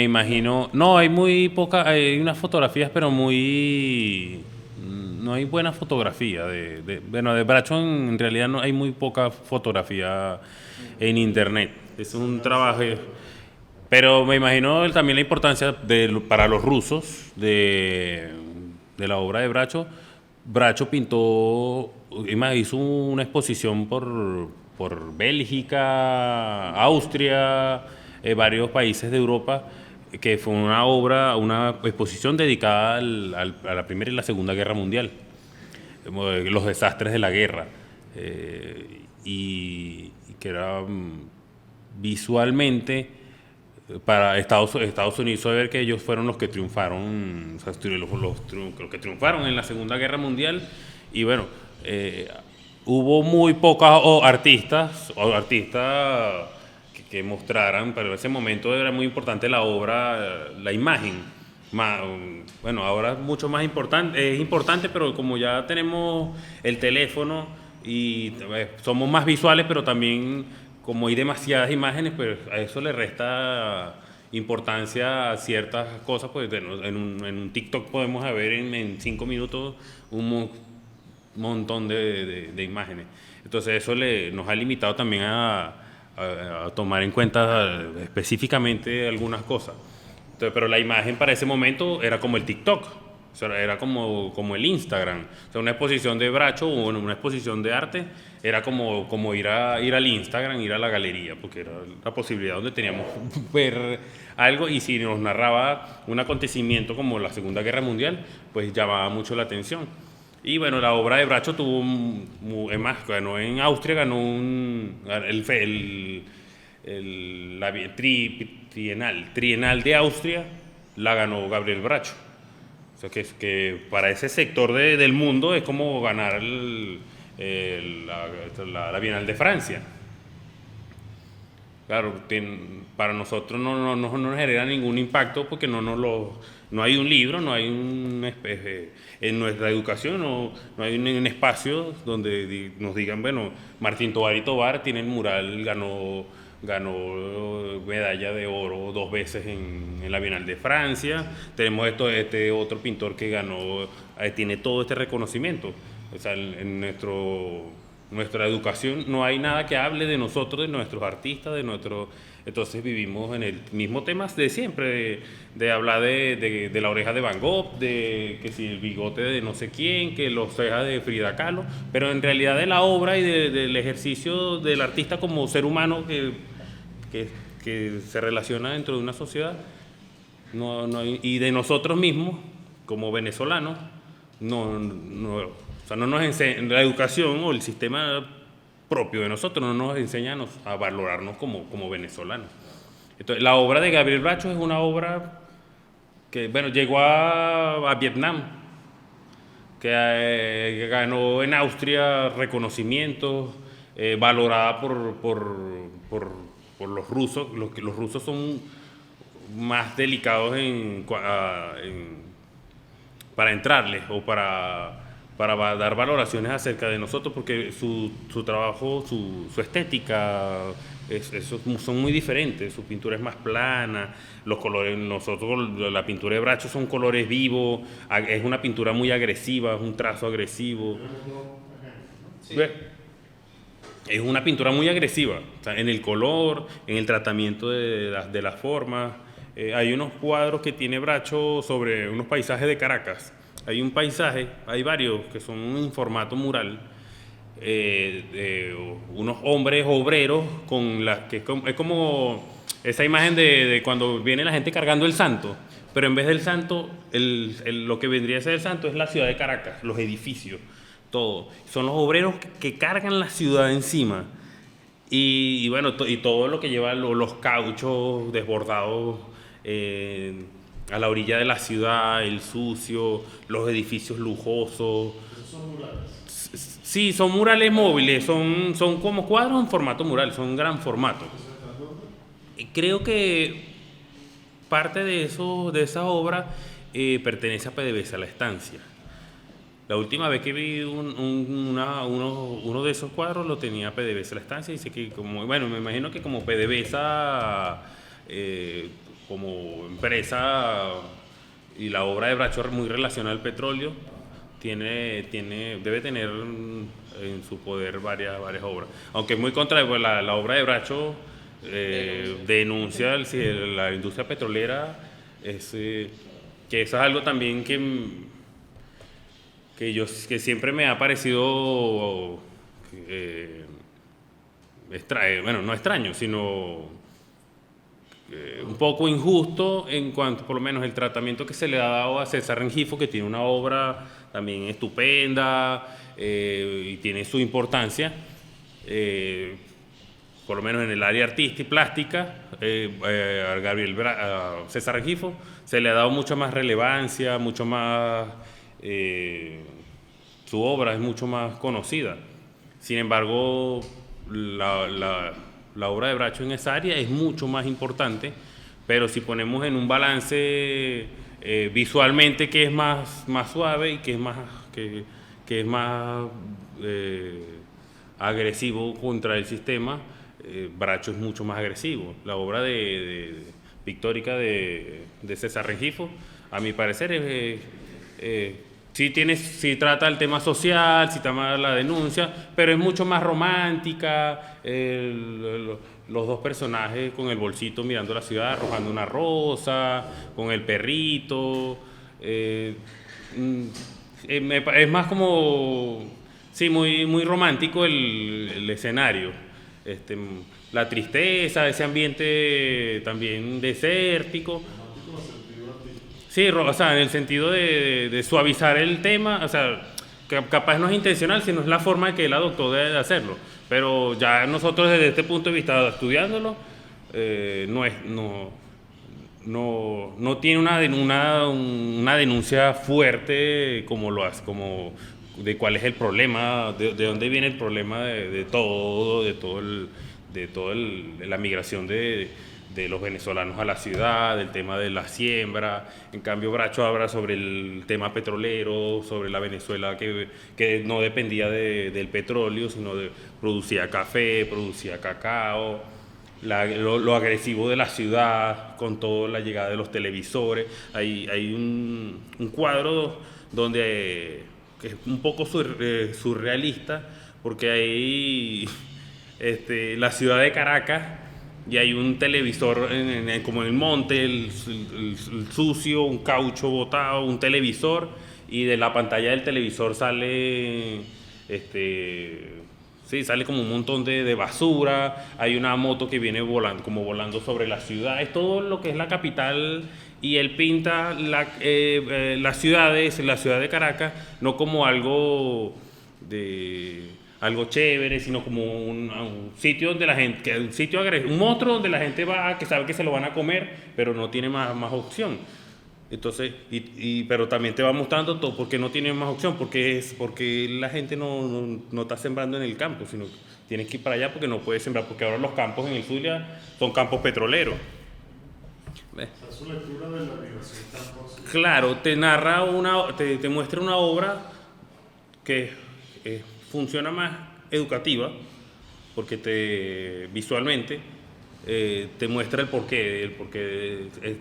imagino. No, hay muy poca, hay unas fotografías, pero no hay buena fotografía de Bracho. En realidad no hay muy poca fotografía en internet. Es un trabajo, pero me imagino también la importancia para los rusos de la obra de Bracho. Bracho pintó, hizo una exposición por Bélgica, Austria, varios países de Europa, que fue una exposición dedicada a la Primera y la Segunda Guerra Mundial, los desastres de la guerra, y que era visualmente para Estados Unidos hizo ver que ellos fueron los que triunfaron, o sea, los que triunfaron en la Segunda Guerra Mundial. Y bueno, hubo muy pocas artistas que mostraran, pero en ese momento era muy importante la obra, la imagen. Bueno, ahora es mucho más importante, es importante, pero como ya tenemos el teléfono y somos más visuales, pero también como hay demasiadas imágenes, pues a eso le resta importancia a ciertas cosas. Pues en un TikTok podemos ver en 5 minutos un montón de imágenes. Entonces eso nos ha limitado también a tomar en cuenta específicamente algunas cosas. Entonces, pero la imagen para ese momento era como el TikTok, o sea, era como el Instagram. O sea, una exposición de Bracho o una exposición de arte era como ir al Instagram, ir a la galería, porque era la posibilidad donde teníamos ver algo, y si nos narraba un acontecimiento como la Segunda Guerra Mundial, pues llamaba mucho la atención. Y bueno, la obra de Bracho es más, ganó en Austria, ganó la Trienal de Austria, la ganó Gabriel Bracho. O sea, que para ese sector del mundo es como ganar la Bienal de Francia. Claro, para nosotros no nos genera ningún impacto porque no hay un libro, no hay en nuestra educación no hay un espacio donde nos digan, bueno, Martín Tovar y Tovar tiene el mural, ganó medalla de oro 2 veces en la Bienal de Francia. Tenemos este otro pintor que ganó, tiene todo este reconocimiento. O sea, en nuestra educación no hay nada que hable de nosotros, de nuestros artistas, entonces vivimos en el mismo tema de siempre, de hablar de la oreja de Van Gogh, de que si el bigote de no sé quién, que los cejas de Frida Kahlo, pero en realidad de la obra y del ejercicio del artista como ser humano que se relaciona dentro de una sociedad, no hay, y de nosotros mismos como venezolanos, o sea, no nos enseña, la educación o el sistema propio de nosotros no nos enseña a valorarnos como venezolanos. Entonces, la obra de Gabriel Bracho es una obra que, bueno, llegó a Vietnam, que ganó en Austria reconocimientos, valorada por los rusos. Los rusos son más delicados para entrarles o para dar valoraciones acerca de nosotros, porque su trabajo, su estética, son muy diferentes. Su pintura es más plana, los colores, la pintura de Bracho son colores vivos, es una pintura muy agresiva, es un trazo agresivo. Sí. Es una pintura muy agresiva, o sea, en el color, en el tratamiento de las formas. hay unos cuadros que tiene Bracho sobre unos paisajes de Caracas. Hay un paisaje, hay varios que son en formato mural, de unos hombres obreros con las que es como esa imagen de cuando viene la gente cargando el santo, pero en vez del santo, lo que vendría a ser el santo es la ciudad de Caracas, los edificios, todo. Son los obreros que cargan la ciudad encima. Y bueno, y todo lo que lleva los cauchos desbordados a la orilla de la ciudad, el sucio, los edificios lujosos. ¿Son murales? Sí, son murales móviles, son como cuadros en formato mural, son un gran formato. Creo que parte de esa obra pertenece a PDVSA, La Estancia. La última vez que vi uno de esos cuadros lo tenía PDVSA, La Estancia, y dice que bueno, me imagino que como PDVSA, como empresa, y la obra de Bracho muy relacionada al petróleo, debe tener en su poder varias obras. Aunque es muy contrario, pues la obra de Bracho denuncia la industria petrolera, que eso es algo también que siempre me ha parecido bueno, no extraño, sino un poco injusto en cuanto, por lo menos, el tratamiento que se le ha dado a César Rengifo, que tiene una obra también estupenda y tiene su importancia, por lo menos en el área artística y plástica. A César Rengifo se le ha dado mucha más relevancia, mucho más... su obra es mucho más conocida. Sin embargo, la obra de Bracho en esa área es mucho más importante, pero si ponemos en un balance visualmente, que es más suave y que es más agresivo contra el sistema, Bracho es mucho más agresivo. La obra pictórica de César Rengifo, a mi parecer, sí trata el tema social, sí trata la denuncia, pero es mucho más romántica. Los dos personajes con el bolsito mirando la ciudad, arrojando una rosa, con el perrito. Es más como, sí, muy romántico el escenario. La tristeza, ese ambiente también desértico. Sí, o sea, en el sentido de suavizar el tema, o sea, capaz no es intencional, sino es la forma que él adoptó de hacerlo. Pero ya nosotros, desde este punto de vista, estudiándolo, no tiene una denuncia fuerte como lo hace, como de cuál es el problema, de dónde viene el problema de la migración de los venezolanos a la ciudad, del tema de la siembra. En cambio, Bracho habla sobre el tema petrolero, sobre la Venezuela que no dependía del petróleo, sino producía café, producía cacao, lo agresivo de la ciudad con toda la llegada de los televisores. Hay un cuadro donde que es un poco surrealista, porque hay la ciudad de Caracas, y hay un televisor como en el monte, el sucio, un caucho botado, un televisor, y de la pantalla del televisor sale sale como un montón de basura. Hay una moto que viene volando sobre la ciudad. Es todo lo que es la capital, y él pinta las ciudades, la ciudad de Caracas, no como algo chévere, sino como un sitio donde la gente, un monstruo donde la gente va, que sabe que se lo van a comer, pero no tiene más opción. Entonces, pero también te va mostrando todo porque no tiene más opción, porque la gente no está sembrando en el campo, sino tienes que ir para allá porque no puedes sembrar, porque ahora los campos en el Zulia son campos petroleros. ¿Ves? O sea, su lectura de la migración campos. Claro, te muestra una obra que funciona más educativa, porque visualmente te muestra el porqué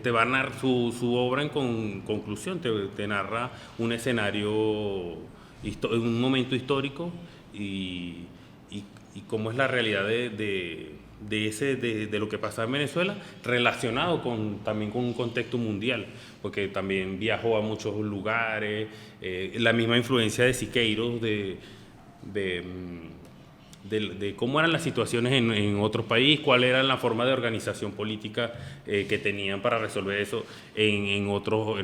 te va a narrar su obra en conclusión, te narra un escenario, un momento histórico, y cómo es la realidad de lo que pasaba en Venezuela, relacionado también con un contexto mundial, porque también viajó a muchos lugares, la misma influencia de Siqueiros, de cómo eran las situaciones en otros países, cuál era la forma de organización política que tenían para resolver eso en otros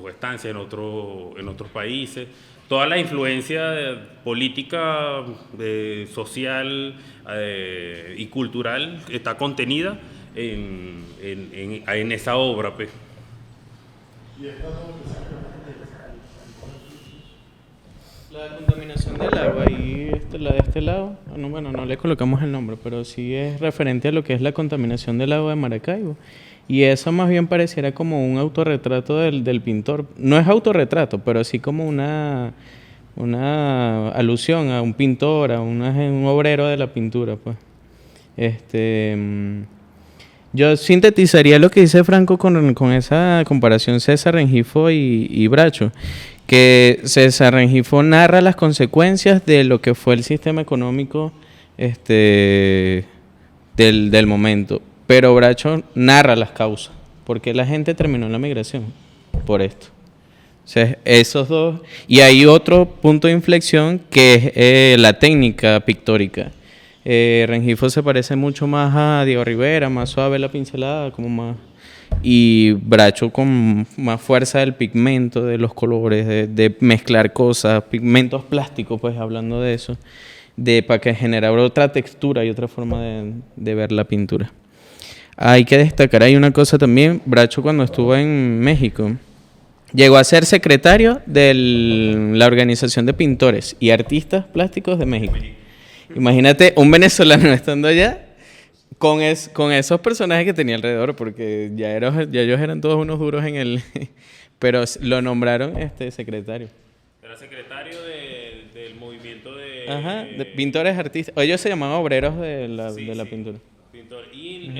estancias, en otros países. Toda la influencia política, social y cultural está contenida en esa obra, pues. La contaminación del agua, y la de este lado, no, bueno, no le colocamos el nombre, pero sí es referente a lo que es la contaminación del agua de Maracaibo. Y eso más bien pareciera como un autorretrato del pintor. No es autorretrato, pero sí como una alusión a un pintor, a un obrero de la pintura, pues. Yo sintetizaría lo que dice Franco con esa comparación César Rengifo y Bracho, que César Rengifo narra las consecuencias de lo que fue el sistema económico del momento, pero Bracho narra las causas, porque la gente terminó en la migración por esto. O sea, esos dos. Y hay otro punto de inflexión que es la técnica pictórica. Rengifo se parece mucho más a Diego Rivera, más suave la pincelada, como más. Y Bracho con más fuerza del pigmento, de los colores, de mezclar cosas, pigmentos plásticos, pues hablando de eso, para que generara otra textura y otra forma de ver la pintura. Hay que destacar, hay una cosa también, Bracho cuando estuvo en México, llegó a ser secretario de la Organización de Pintores y Artistas Plásticos de México. Imagínate un venezolano estando allá con esos personajes que tenía alrededor, porque ya ellos eran todos unos duros en el... pero lo nombraron secretario. Era secretario del movimiento de... Ajá, de pintores artistas. Ellos se llamaban obreros de la pintura. Pintor. Y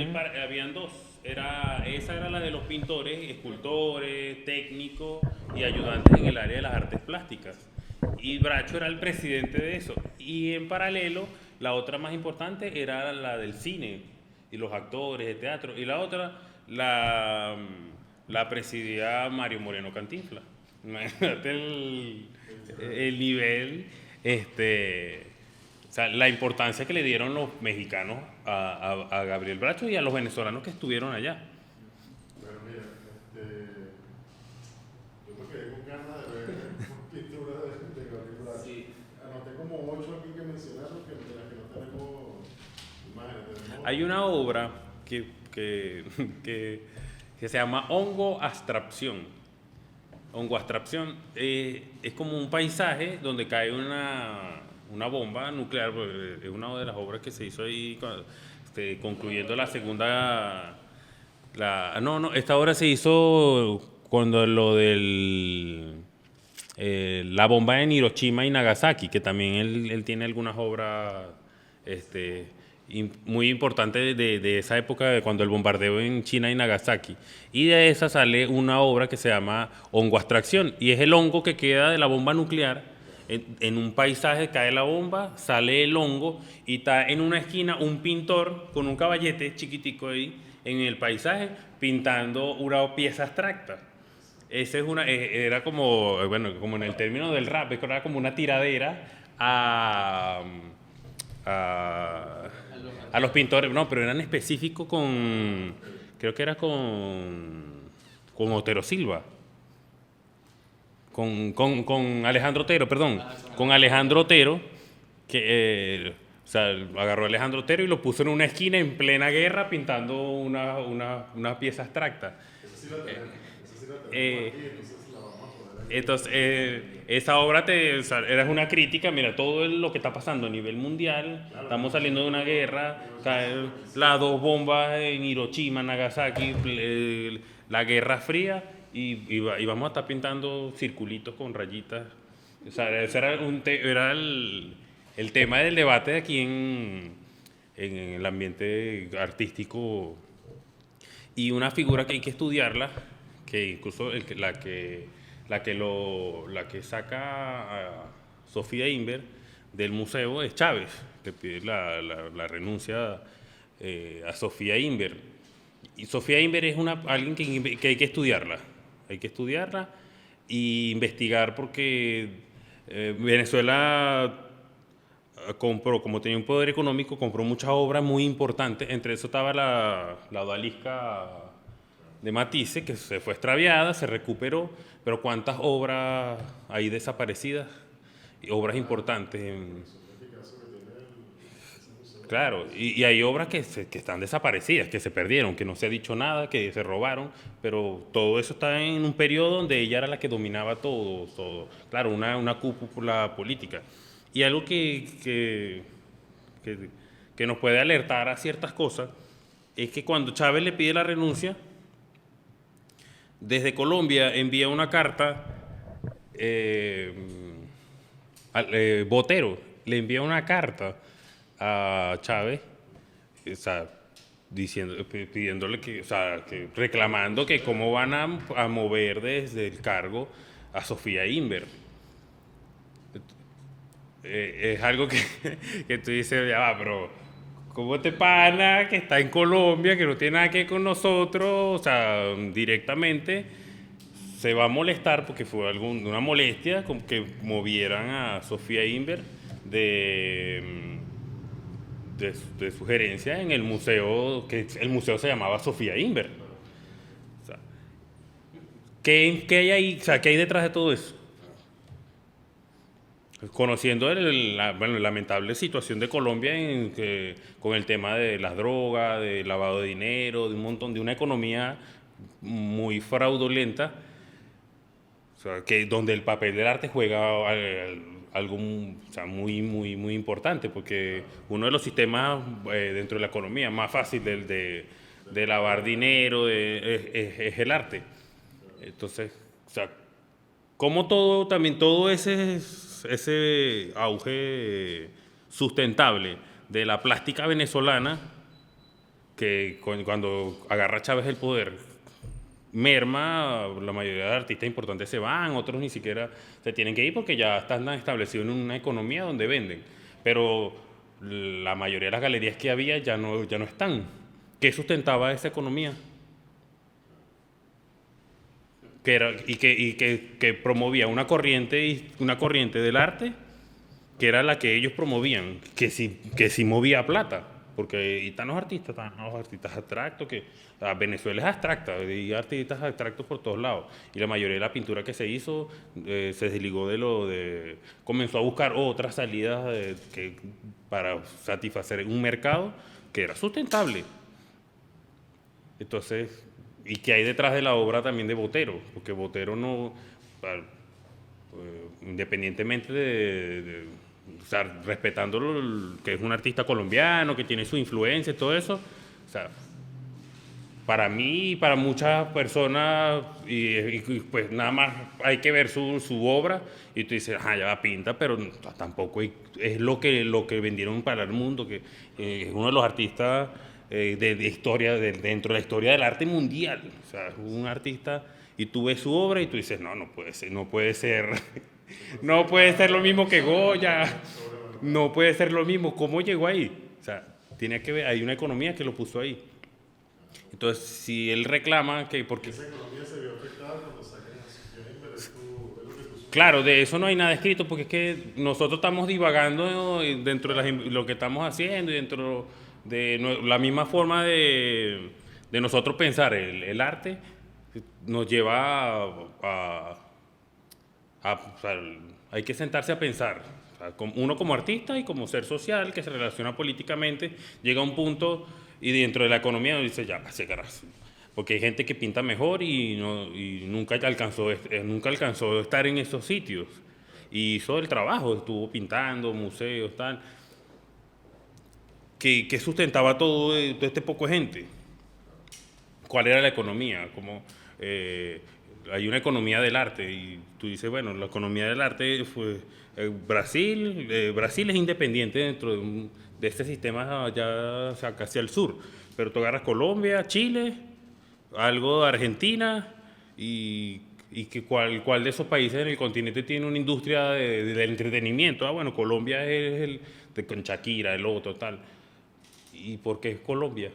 habían dos. Esa era la de los pintores, escultores, técnicos y ayudantes en el área de las artes plásticas. Y Bracho era el presidente de eso. Y en paralelo, la otra más importante era la del cine y los actores de teatro. Y la otra, la presidía Mario Moreno Cantinflas. Imagínate el nivel, o sea, la importancia que le dieron los mexicanos a Gabriel Bracho y a los venezolanos que estuvieron allá. Bueno, mira, yo me quedé con ganas de ver pintura de Gabriel Bracho. Sí. Anoté como 8 aquí que mencionaron, de las que no tenemos imágenes. Hay una obra que se llama Hongo Abstracción. Hongo Abstracción es como un paisaje donde cae una bomba nuclear. Es una de las obras que se hizo ahí concluyendo la segunda... esta obra se hizo cuando lo del... la bomba en Hiroshima y Nagasaki, que también él tiene algunas obras muy importantes de esa época, de cuando el bombardeo en China y Nagasaki. Y de esa sale una obra que se llama Hongo Abstracción, y es el hongo que queda de la bomba nuclear. En un paisaje cae la bomba, sale el hongo, y está en una esquina un pintor con un caballete chiquitico ahí en el paisaje pintando una pieza abstracta. Esa era como, bueno, como en el término del rap, era como una tiradera a los pintores, no, pero eran específicos creo que era con Otero Silva, con Alejandro Otero, perdón, con Alejandro Otero, que o sea, agarró a Alejandro Otero y lo puso en una esquina en plena guerra pintando una pieza abstracta. Entonces, esa obra era una crítica, mira, todo lo que está pasando a nivel mundial, estamos saliendo de una guerra, caen las dos bombas en Hiroshima, Nagasaki, la Guerra Fría, y vamos a estar pintando circulitos con rayitas. O sea, ese era el tema del debate aquí en el ambiente artístico, y una figura que hay que estudiarla, que incluso la que saca a Sofía Inver del museo es Chávez, que pide la renuncia a Sofía Inver. Y Sofía Inver es alguien que hay que estudiarla. Hay que estudiarla y investigar porque Venezuela compró, como tenía un poder económico, compró muchas obras muy importantes. Entre eso estaba la odalisca de Matisse, que se fue extraviada, se recuperó, pero ¿cuántas obras hay desaparecidas? Obras importantes. Claro, y hay obras que están desaparecidas, que se perdieron, que no se ha dicho nada, que se robaron, pero todo eso está en un periodo donde ella era la que dominaba todo, todo. Claro, una cúpula política. Y algo que nos puede alertar a ciertas cosas es que cuando Chávez le pide la renuncia, desde Colombia envía una carta, Botero le envía una carta a Chávez, o sea, pidiéndole que, o sea, reclamando que cómo van a mover desde el cargo a Sofía Inver. Es algo que tú dices, ya va, pero ¿cómo este pana que está en Colombia, que no tiene nada que ver con nosotros, o sea, directamente se va a molestar porque fue una molestia con que movieran a Sofía Inver de sugerencia en el museo, que el museo se llamaba Sofía Inver? O sea, ¿qué hay ahí? O sea, ¿qué hay detrás de todo eso? Conociendo la lamentable situación de Colombia con el tema de las drogas, del lavado de dinero, de un montón, de una economía muy fraudulenta, o sea, donde el papel del arte juega algo, o sea, muy, muy, muy importante, porque uno de los sistemas dentro de la economía más fácil de lavar dinero es el arte. Entonces, o sea, como todo ese auge sustentable de la plástica venezolana, que cuando agarra Chávez el poder, merma, la mayoría de artistas importantes se van, otros ni siquiera se tienen que ir porque ya están establecidos en una economía donde venden. Pero la mayoría de las galerías que había ya no están. ¿Qué sustentaba esa economía? Que promovía una corriente del arte que era la que ellos promovían, que sí movía plata, porque están los artistas abstractos, Venezuela es abstracta, hay artistas abstractos por todos lados, y la mayoría de la pintura que se hizo se desligó comenzó a buscar otras salidas para satisfacer un mercado que era sustentable. Entonces, ¿y qué hay detrás de la obra también de Botero? Porque Botero no, independientemente o sea, respetándolo, que es un artista colombiano, que tiene su influencia y todo eso, o sea, para mí y para muchas personas, y pues nada más hay que ver su obra y tú dices, ya va, pinta, pero tampoco es lo que vendieron para el mundo, que es uno de los artistas de historia, dentro de la historia del arte mundial. O sea, es un artista y tú ves su obra y tú dices, no puede ser, no puede ser lo mismo que Goya, no puede ser lo mismo. ¿Cómo llegó ahí? O sea, tiene que ver, hay una economía que lo puso ahí. Entonces, si él reclama que porque esa economía se vio afectada cuando sacan a Sofía Inver, es lo que tú... Claro, de eso no hay nada escrito porque es que nosotros estamos divagando dentro de lo que estamos haciendo y dentro de la misma forma de nosotros pensar. El arte nos lleva o sea, hay que sentarse a pensar. O sea, uno como artista y como ser social que se relaciona políticamente, llega a un punto y dentro de la economía dice, ya, pase carajo. Porque hay gente que pinta mejor y nunca alcanzó a estar en esos sitios. Y hizo el trabajo, estuvo pintando, museos, tal. Que sustentaba todo este poco de gente. ¿Cuál era la economía? Hay una economía del arte y tú dices, bueno, la economía del arte fue Brasil es independiente dentro de este sistema allá, o sea, casi al sur, pero tú agarras Colombia, Chile, algo de Argentina y cuál de esos países en el continente tiene una industria del entretenimiento. Bueno, Colombia es con Shakira, el otro, tal. ¿Y por qué Colombia?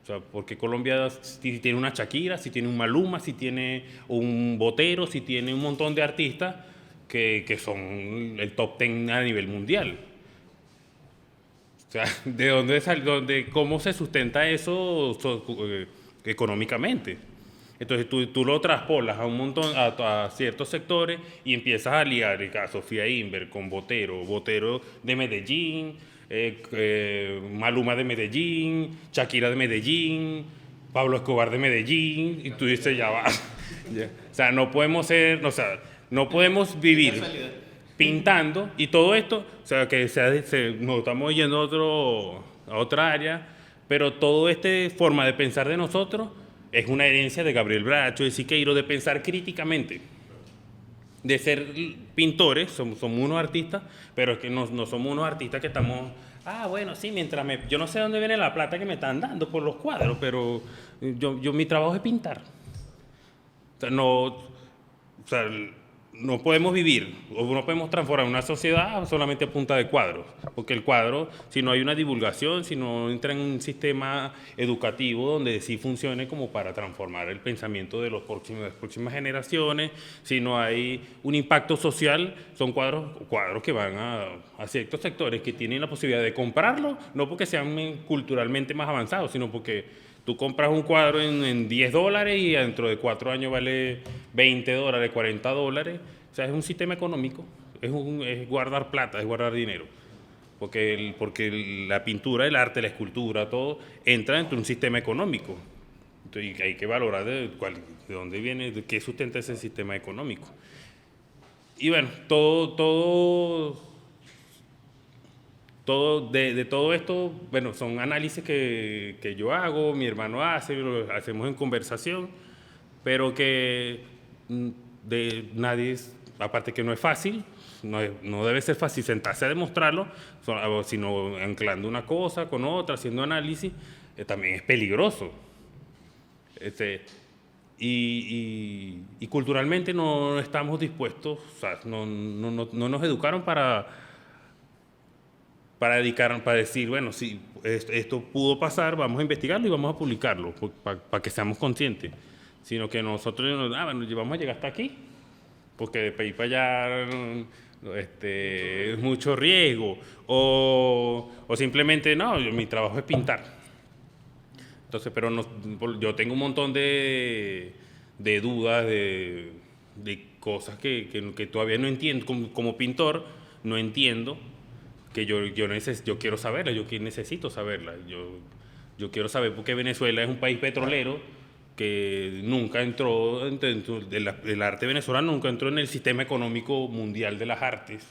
O sea, porque Colombia si tiene una Shakira, si tiene un Maluma, si tiene un Botero, si tiene un montón de artistas que son el top 10 a nivel mundial. O sea, ¿de dónde sale, cómo se sustenta eso económicamente? Entonces tú lo traspolas a un montón, a ciertos sectores y empiezas a liar a Sofía Inver con Botero de Medellín, Maluma de Medellín, Shakira de Medellín, Pablo Escobar de Medellín, y tú dices, ya va. Ya. O sea, no podemos ser, o sea, no podemos vivir pintando y todo esto, o sea, que nos estamos yendo a otra área, pero todo este forma de pensar de nosotros es una herencia de Gabriel Bracho, de Siqueiro, de pensar críticamente, de ser pintores, somos unos artistas, pero es que no somos unos artistas que estamos, bueno, sí, yo no sé dónde viene la plata que me están dando por los cuadros, pero mi trabajo es pintar. O sea, no podemos vivir o no podemos transformar una sociedad solamente a punta de cuadros, porque el cuadro, si no hay una divulgación, si no entra en un sistema educativo donde sí funcione como para transformar el pensamiento de las próximas generaciones, si no hay un impacto social, son cuadros que van a ciertos sectores que tienen la posibilidad de comprarlo, no porque sean culturalmente más avanzados, sino porque tú compras un cuadro en $10 y dentro de 4 años vale $20, $40. O sea, es un sistema económico, es guardar plata, es guardar dinero. Porque la pintura, el arte, la escultura, todo entra dentro de un sistema económico. Entonces hay que valorar de dónde viene, de qué sustenta ese sistema económico. Y bueno, de todo esto, bueno, son análisis que yo hago, mi hermano hace, lo hacemos en conversación, pero que nadie, aparte que no es fácil, no debe ser fácil sentarse a demostrarlo, sino anclando una cosa con otra, haciendo análisis, también es peligroso. Y culturalmente no estamos dispuestos, o sea, no nos educaron para decir, bueno, si esto pudo pasar, vamos a investigarlo y vamos a publicarlo, para que seamos conscientes. Sino que nosotros, vamos a llegar hasta aquí, porque de ahí para allá es mucho riesgo. O simplemente, no, mi trabajo es pintar. Entonces, pero yo tengo un montón de dudas, de cosas que todavía no entiendo. Como pintor, no entiendo, que yo quiero saberla, yo necesito saberla. Yo quiero saber por qué Venezuela es un país petrolero que nunca entró, el arte venezolano nunca entró en el sistema económico mundial de las artes.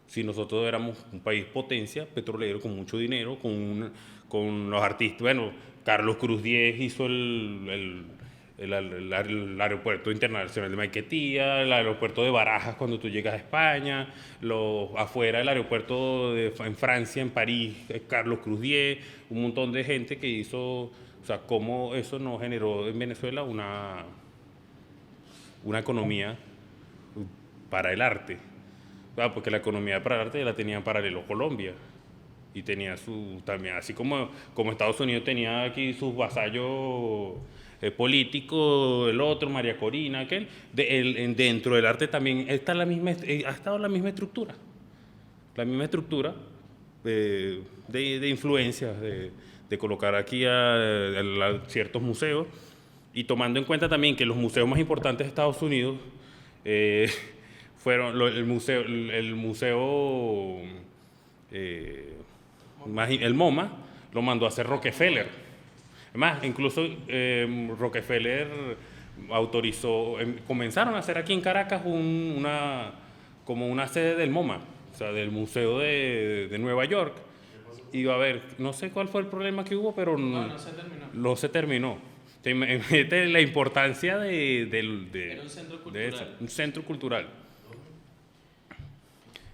Si nosotros éramos un país potencia, petrolero, con mucho dinero, con los artistas. Bueno, Carlos Cruz Diez hizo el aeropuerto internacional de Maiquetía, el aeropuerto de Barajas cuando tú llegas a España, afuera el aeropuerto en Francia, en París, Carlos Cruz Diez, un montón de gente que hizo, o sea, cómo eso nos generó en Venezuela una economía para el arte. Claro, porque la economía para el arte ya la tenía en paralelo Colombia. Y tenía también, así como Estados Unidos tenía aquí sus vasallos políticos, el otro, María Corina, aquel, dentro del arte también ha estado la misma estructura. La misma estructura de influencias, de colocar aquí a ciertos museos, y tomando en cuenta también que los museos más importantes de Estados Unidos fueron el museo el MoMA lo mandó a hacer Rockefeller. Además, incluso Rockefeller autorizó, comenzaron a hacer aquí en Caracas como una sede del MoMA, o sea, del Museo de Nueva York. Iba a haber, no sé cuál fue el problema que hubo, pero no se terminó. No se terminó. La importancia era un centro cultural. Un centro cultural.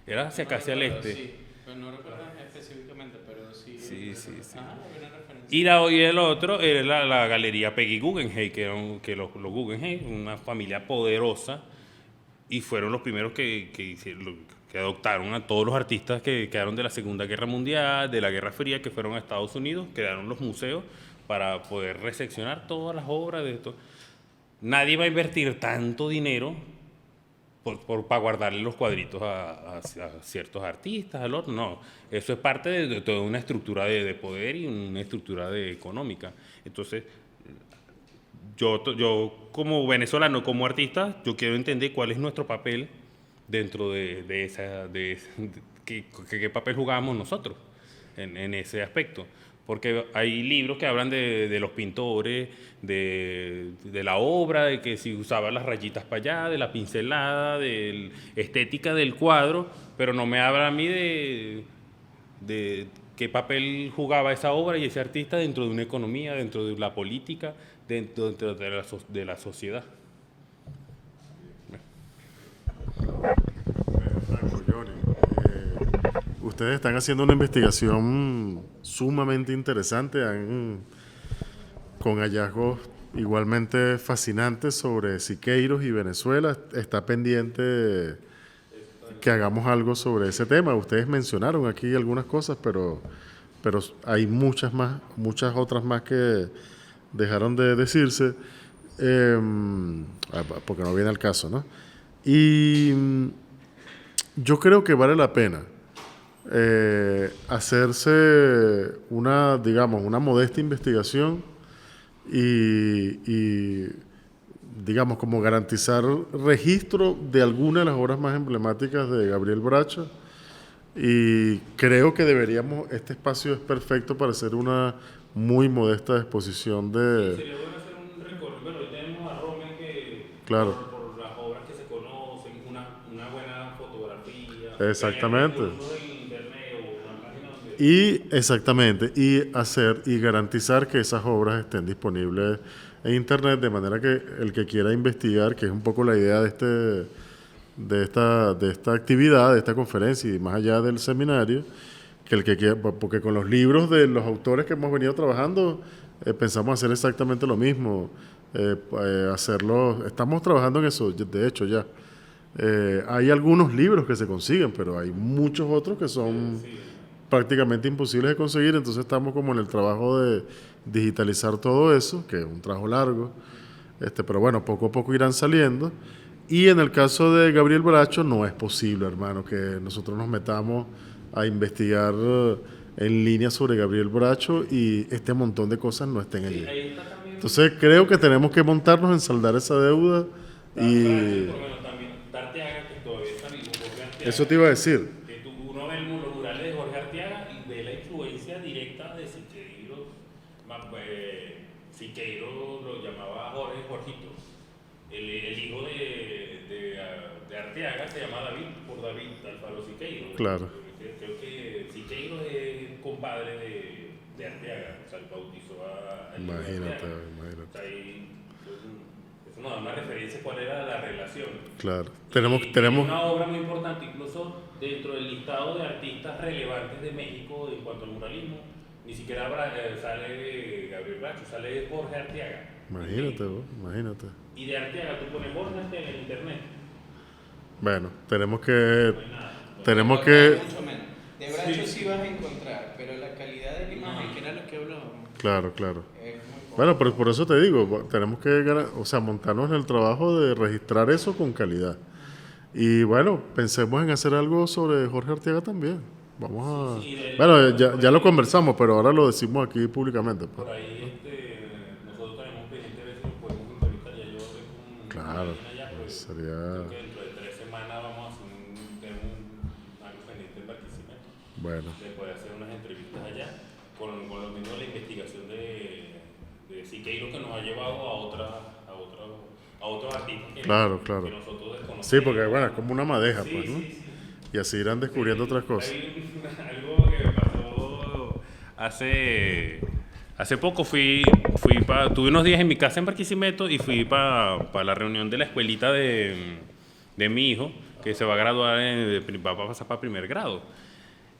Era hacia casi al este. Sí, pero no recuerdo específicamente, pero sí. Sí. Buena referencia. Y el otro era la galería Peggy Guggenheim, que los Guggenheim, una familia poderosa, y fueron los primeros que que adoptaron a todos los artistas que quedaron de la Segunda Guerra Mundial, de la Guerra Fría, que fueron a Estados Unidos, quedaron los museos para poder recepcionar todas las obras de esto. Nadie va a invertir tanto dinero para guardarle los cuadritos a ciertos artistas, al otro. No, eso es parte de toda una estructura de poder y una estructura económica. Entonces, yo como venezolano, como artista, yo quiero entender cuál es nuestro papel dentro qué papel jugamos nosotros en ese aspecto. Porque hay libros que hablan de los pintores, de la obra, de que si usaban las rayitas para allá, de la pincelada, de la estética del cuadro, pero no me habla a mí de qué papel jugaba esa obra y ese artista dentro de una economía, dentro de la política, dentro de la sociedad. Ustedes están haciendo una investigación sumamente interesante, con hallazgos igualmente fascinantes sobre Siqueiros y Venezuela. Está pendiente que hagamos algo sobre ese tema. Ustedes mencionaron aquí algunas cosas, pero hay muchas otras más que dejaron de decirse, porque no viene al caso, ¿no? Y yo creo que vale la pena hacerse una modesta investigación y digamos, como garantizar registro de algunas de las obras más emblemáticas de Gabriel Bracho. Y creo que este espacio es perfecto para hacer una muy modesta exposición de... Sería bueno hacer un recorrido. Bueno, hoy tenemos a Rommel que, claro, por las obras que se conocen, una buena fotografía. exactamente. Internet Y garantizar que esas obras estén disponibles en internet, de manera que el que quiera investigar, que es un poco la idea de esta actividad, de esta conferencia y más allá del seminario, que el que quiera, porque con los libros de los autores que hemos venido trabajando, pensamos hacer exactamente lo mismo, estamos trabajando en eso, de hecho ya. Hay algunos libros que se consiguen, pero hay muchos otros que son prácticamente imposibles de conseguir, entonces estamos como en el trabajo de digitalizar todo eso, que es un trabajo largo, pero bueno, poco a poco irán saliendo. Y en el caso de Gabriel Bracho no es posible, hermano, que nosotros nos metamos a investigar en línea sobre Gabriel Bracho y este montón de cosas no estén allí. Entonces creo que tenemos que montarnos en saldar esa deuda y... Eso te iba a decir. Uno ve los murales de Jorge Arteaga y ve la influencia directa de Siqueiros. Siqueiros lo llamaba Jorgito. El hijo de Arteaga se llama David, por David Alfaro Siqueiros. Claro. Creo que Siqueiros es compadre de Arteaga, o sea, el bautizó a Imagínate. O sea, eso nos da una referencia cuál era la relación. Claro. Tenemos una obra muy importante, incluso dentro del listado de artistas relevantes de México en cuanto al muralismo, ni siquiera sale Gabriel Bracho, sale Jorge Arteaga. Imagínate. Y de Arteaga tú pones Jorge Arteaga en internet. Bueno, tenemos que... Mucho menos. De Bracho sí vas a encontrar, pero la calidad de la imagen, que era lo que hablábamos. Claro. Bueno, pero por eso te digo, tenemos que montarnos en el trabajo de registrar eso con calidad. Y bueno, pensemos en hacer algo sobre Jorge Arteaga también. Vamos a... Bueno, ya lo conversamos, pero ahora lo decimos aquí públicamente. Pues. Por ahí nosotros tenemos pendiente de ver si nos podemos entrevistar. Ya yo hablé con claro, allá, pero sería... creo que dentro de 3 semanas vamos a hacer algo pendiente en Barquisimeto. Bueno. Después de hacer unas entrevistas allá con lo mismo de la investigación de Siqueiros, que nos ha llevado a otros artistas que nosotros desconocemos. Sí, porque bueno, es como una madeja, sí, pues, ¿no? Sí. Y así irán descubriendo otras cosas. Algo que me pasó hace poco, tuve unos días en mi casa en Barquisimeto y fui para la reunión de la escuelita de mi hijo, que se va a graduar, va a pasar para primer grado.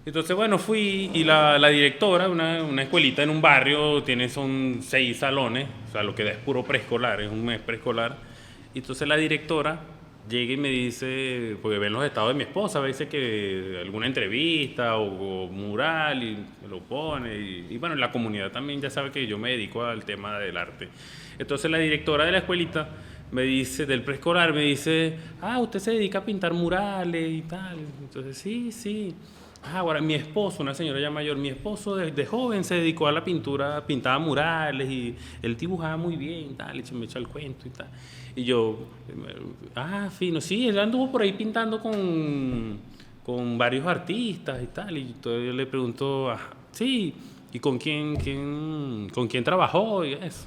Entonces, bueno, fui y la directora, una escuelita en un barrio, son 6 salones, o sea, lo que da es puro preescolar, es un mes preescolar. Entonces la directora llega y me dice, porque ven los estados de mi esposa, a veces que alguna entrevista o mural y me lo pone. Y bueno, la comunidad también ya sabe que yo me dedico al tema del arte. Entonces la directora de la escuelita me dice, del preescolar, me dice, usted se dedica a pintar murales y tal. Entonces, sí. Ahora, mi esposo, una señora ya mayor, mi esposo desde joven se dedicó a la pintura, pintaba murales y él dibujaba muy bien y tal, y me echa el cuento y tal. Y yo, fino, sí, él anduvo por ahí pintando con varios artistas y tal. Y entonces yo le pregunto, sí, ¿y con quién trabajó y eso?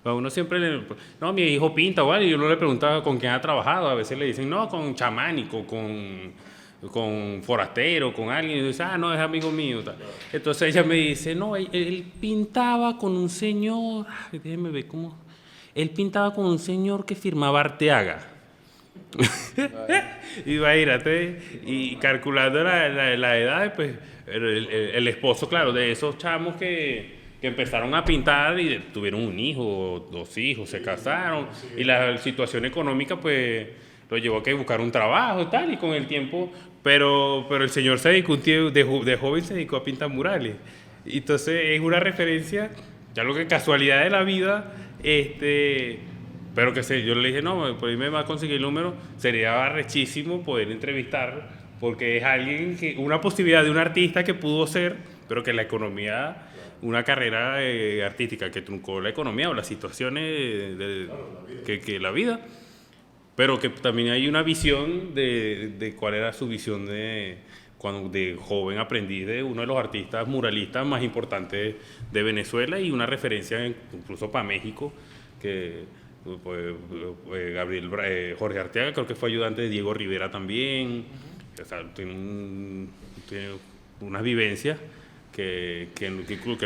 Uno siempre no, mi hijo pinta, y yo no le preguntaba con quién ha trabajado. A veces le dicen, no, con chamánico, con forastero, con alguien, y dice, no, es amigo mío. Tal. Entonces ella me dice, no, él pintaba con un señor, déjeme ver cómo, él pintaba con un señor que firmaba Arteaga. Imagínate, y calculando la edad, pues el esposo, claro, de esos chamos que empezaron a pintar y tuvieron un hijo, 2 hijos, se casaron, y la situación económica, pues, lo llevó a que buscar un trabajo y tal, y con el tiempo, pero el señor se dedicó de joven se dedicó a pintar murales. Y entonces es una referencia, ya lo que casualidad de la vida, pero que yo le dije, no, pues me va a conseguir el número, sería arrechísimo poder entrevistar, porque es alguien una posibilidad de un artista que pudo ser, pero que la economía, una carrera artística que truncó la economía o las situaciones que la vida, pero que también hay una visión de cuál era su visión de joven aprendiz de uno de los artistas muralistas más importantes de Venezuela y una referencia incluso para México, que pues, Jorge Arteaga creo que fue ayudante de Diego Rivera también, o sea, tiene unas vivencias que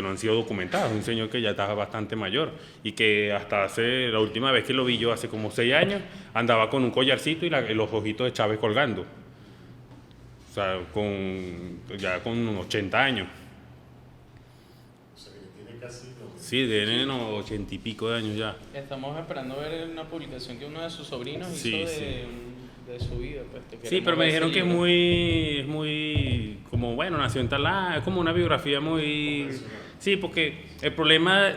no han sido documentadas. Un señor que ya estaba bastante mayor y que hasta la última vez que lo vi yo, hace como 6 años, andaba con un collarcito y los ojitos de Chávez colgando. O sea, ya con 80 años. O sea, que tiene casi... Sí, tiene unos 80 y pico de años ya. Estamos esperando ver una publicación que uno de sus sobrinos hizo de su vida. Pues, sí, pero me dijeron que es muy, como bueno, nació en tal, es como una biografía muy... Sí, porque el problema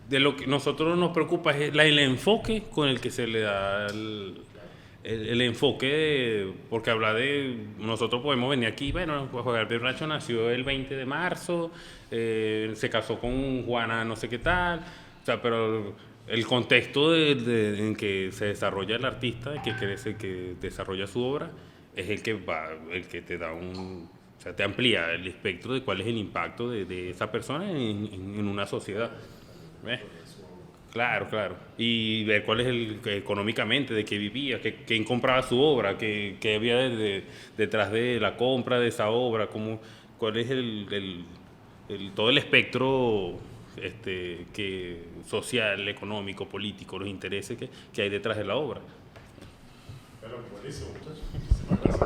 de lo que nosotros nos preocupa es el enfoque con el que se le da el enfoque, porque habla de... Nosotros podemos venir aquí, bueno, Juan Gabriel Bracho nació el 20 de marzo, se casó con Juana no sé qué tal, o sea, pero... El contexto en que se desarrolla el artista, que crece, que desarrolla su obra, es el que te da o sea, te amplía el espectro de cuál es el impacto de esa persona en una sociedad. ¿Ves? Claro. Y ver cuál es económicamente, de qué vivía, quién compraba su obra, qué había detrás de la compra de esa obra, cuál es todo el espectro social, económico, político, los intereses que hay detrás de la obra. Bueno, buenísimo, muchachos.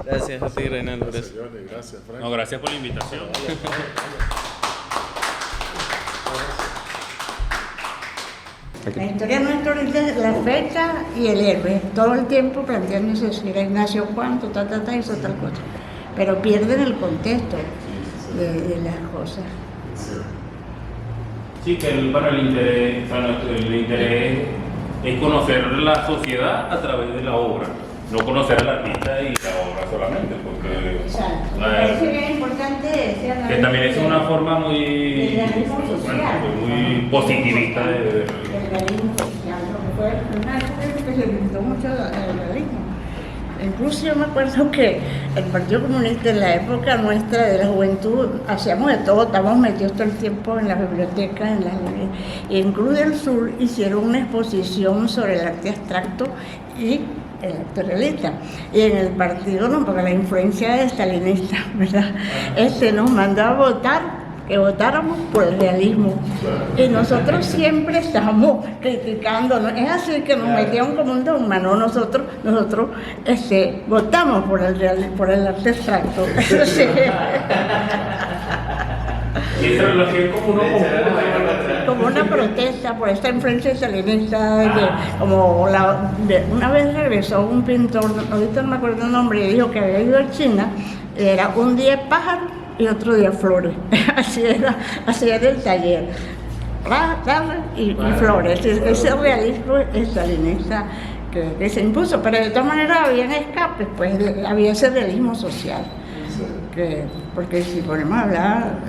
Gracias a ti, Reinaldo. Gracias, Frank. No, gracias por la invitación. La historia nuestra ahorita es la fecha y el héroe, todo el tiempo planteándose si nació cuánto, hizo tal cosa, pero pierden el contexto de las cosas. Sí, que el interés es conocer la sociedad a través de la obra, no conocer al artista y la obra solamente, porque exacto. Me parece que es importante que también es una forma muy positivista del realismo social, porque fue una época que se gustó mucho el realismo. Incluso yo me acuerdo que el Partido Comunista en la época nuestra de la juventud hacíamos de todo, estábamos metidos todo el tiempo en las bibliotecas, en las librerías. Y en Cruz del Sur hicieron una exposición sobre el arte abstracto y el arte realista. Y en el partido, no, porque la influencia es stalinista, ¿verdad? Nos mandó a votar, que votáramos por el realismo. Y nosotros siempre estamos criticando, ¿no? Es así que nos metieron como un dogma, ¿no? Nosotros votamos por el arte abstracto. Sí. Y esa relación es como uno como una protesta por esta influencia stalinista, una vez regresó un pintor, ahorita no me acuerdo el nombre, y dijo que había ido a China, era un día pájaro y otro día flores, así era el taller, y flores, ese realismo stalinista que se impuso, pero de todas maneras habían escapes, pues había ese realismo social. Porque si ponemos a hablar,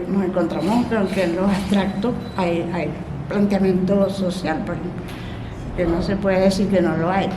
nos encontramos con que en los abstractos hay planteamiento social, por ejemplo, que no se puede decir que no lo hay.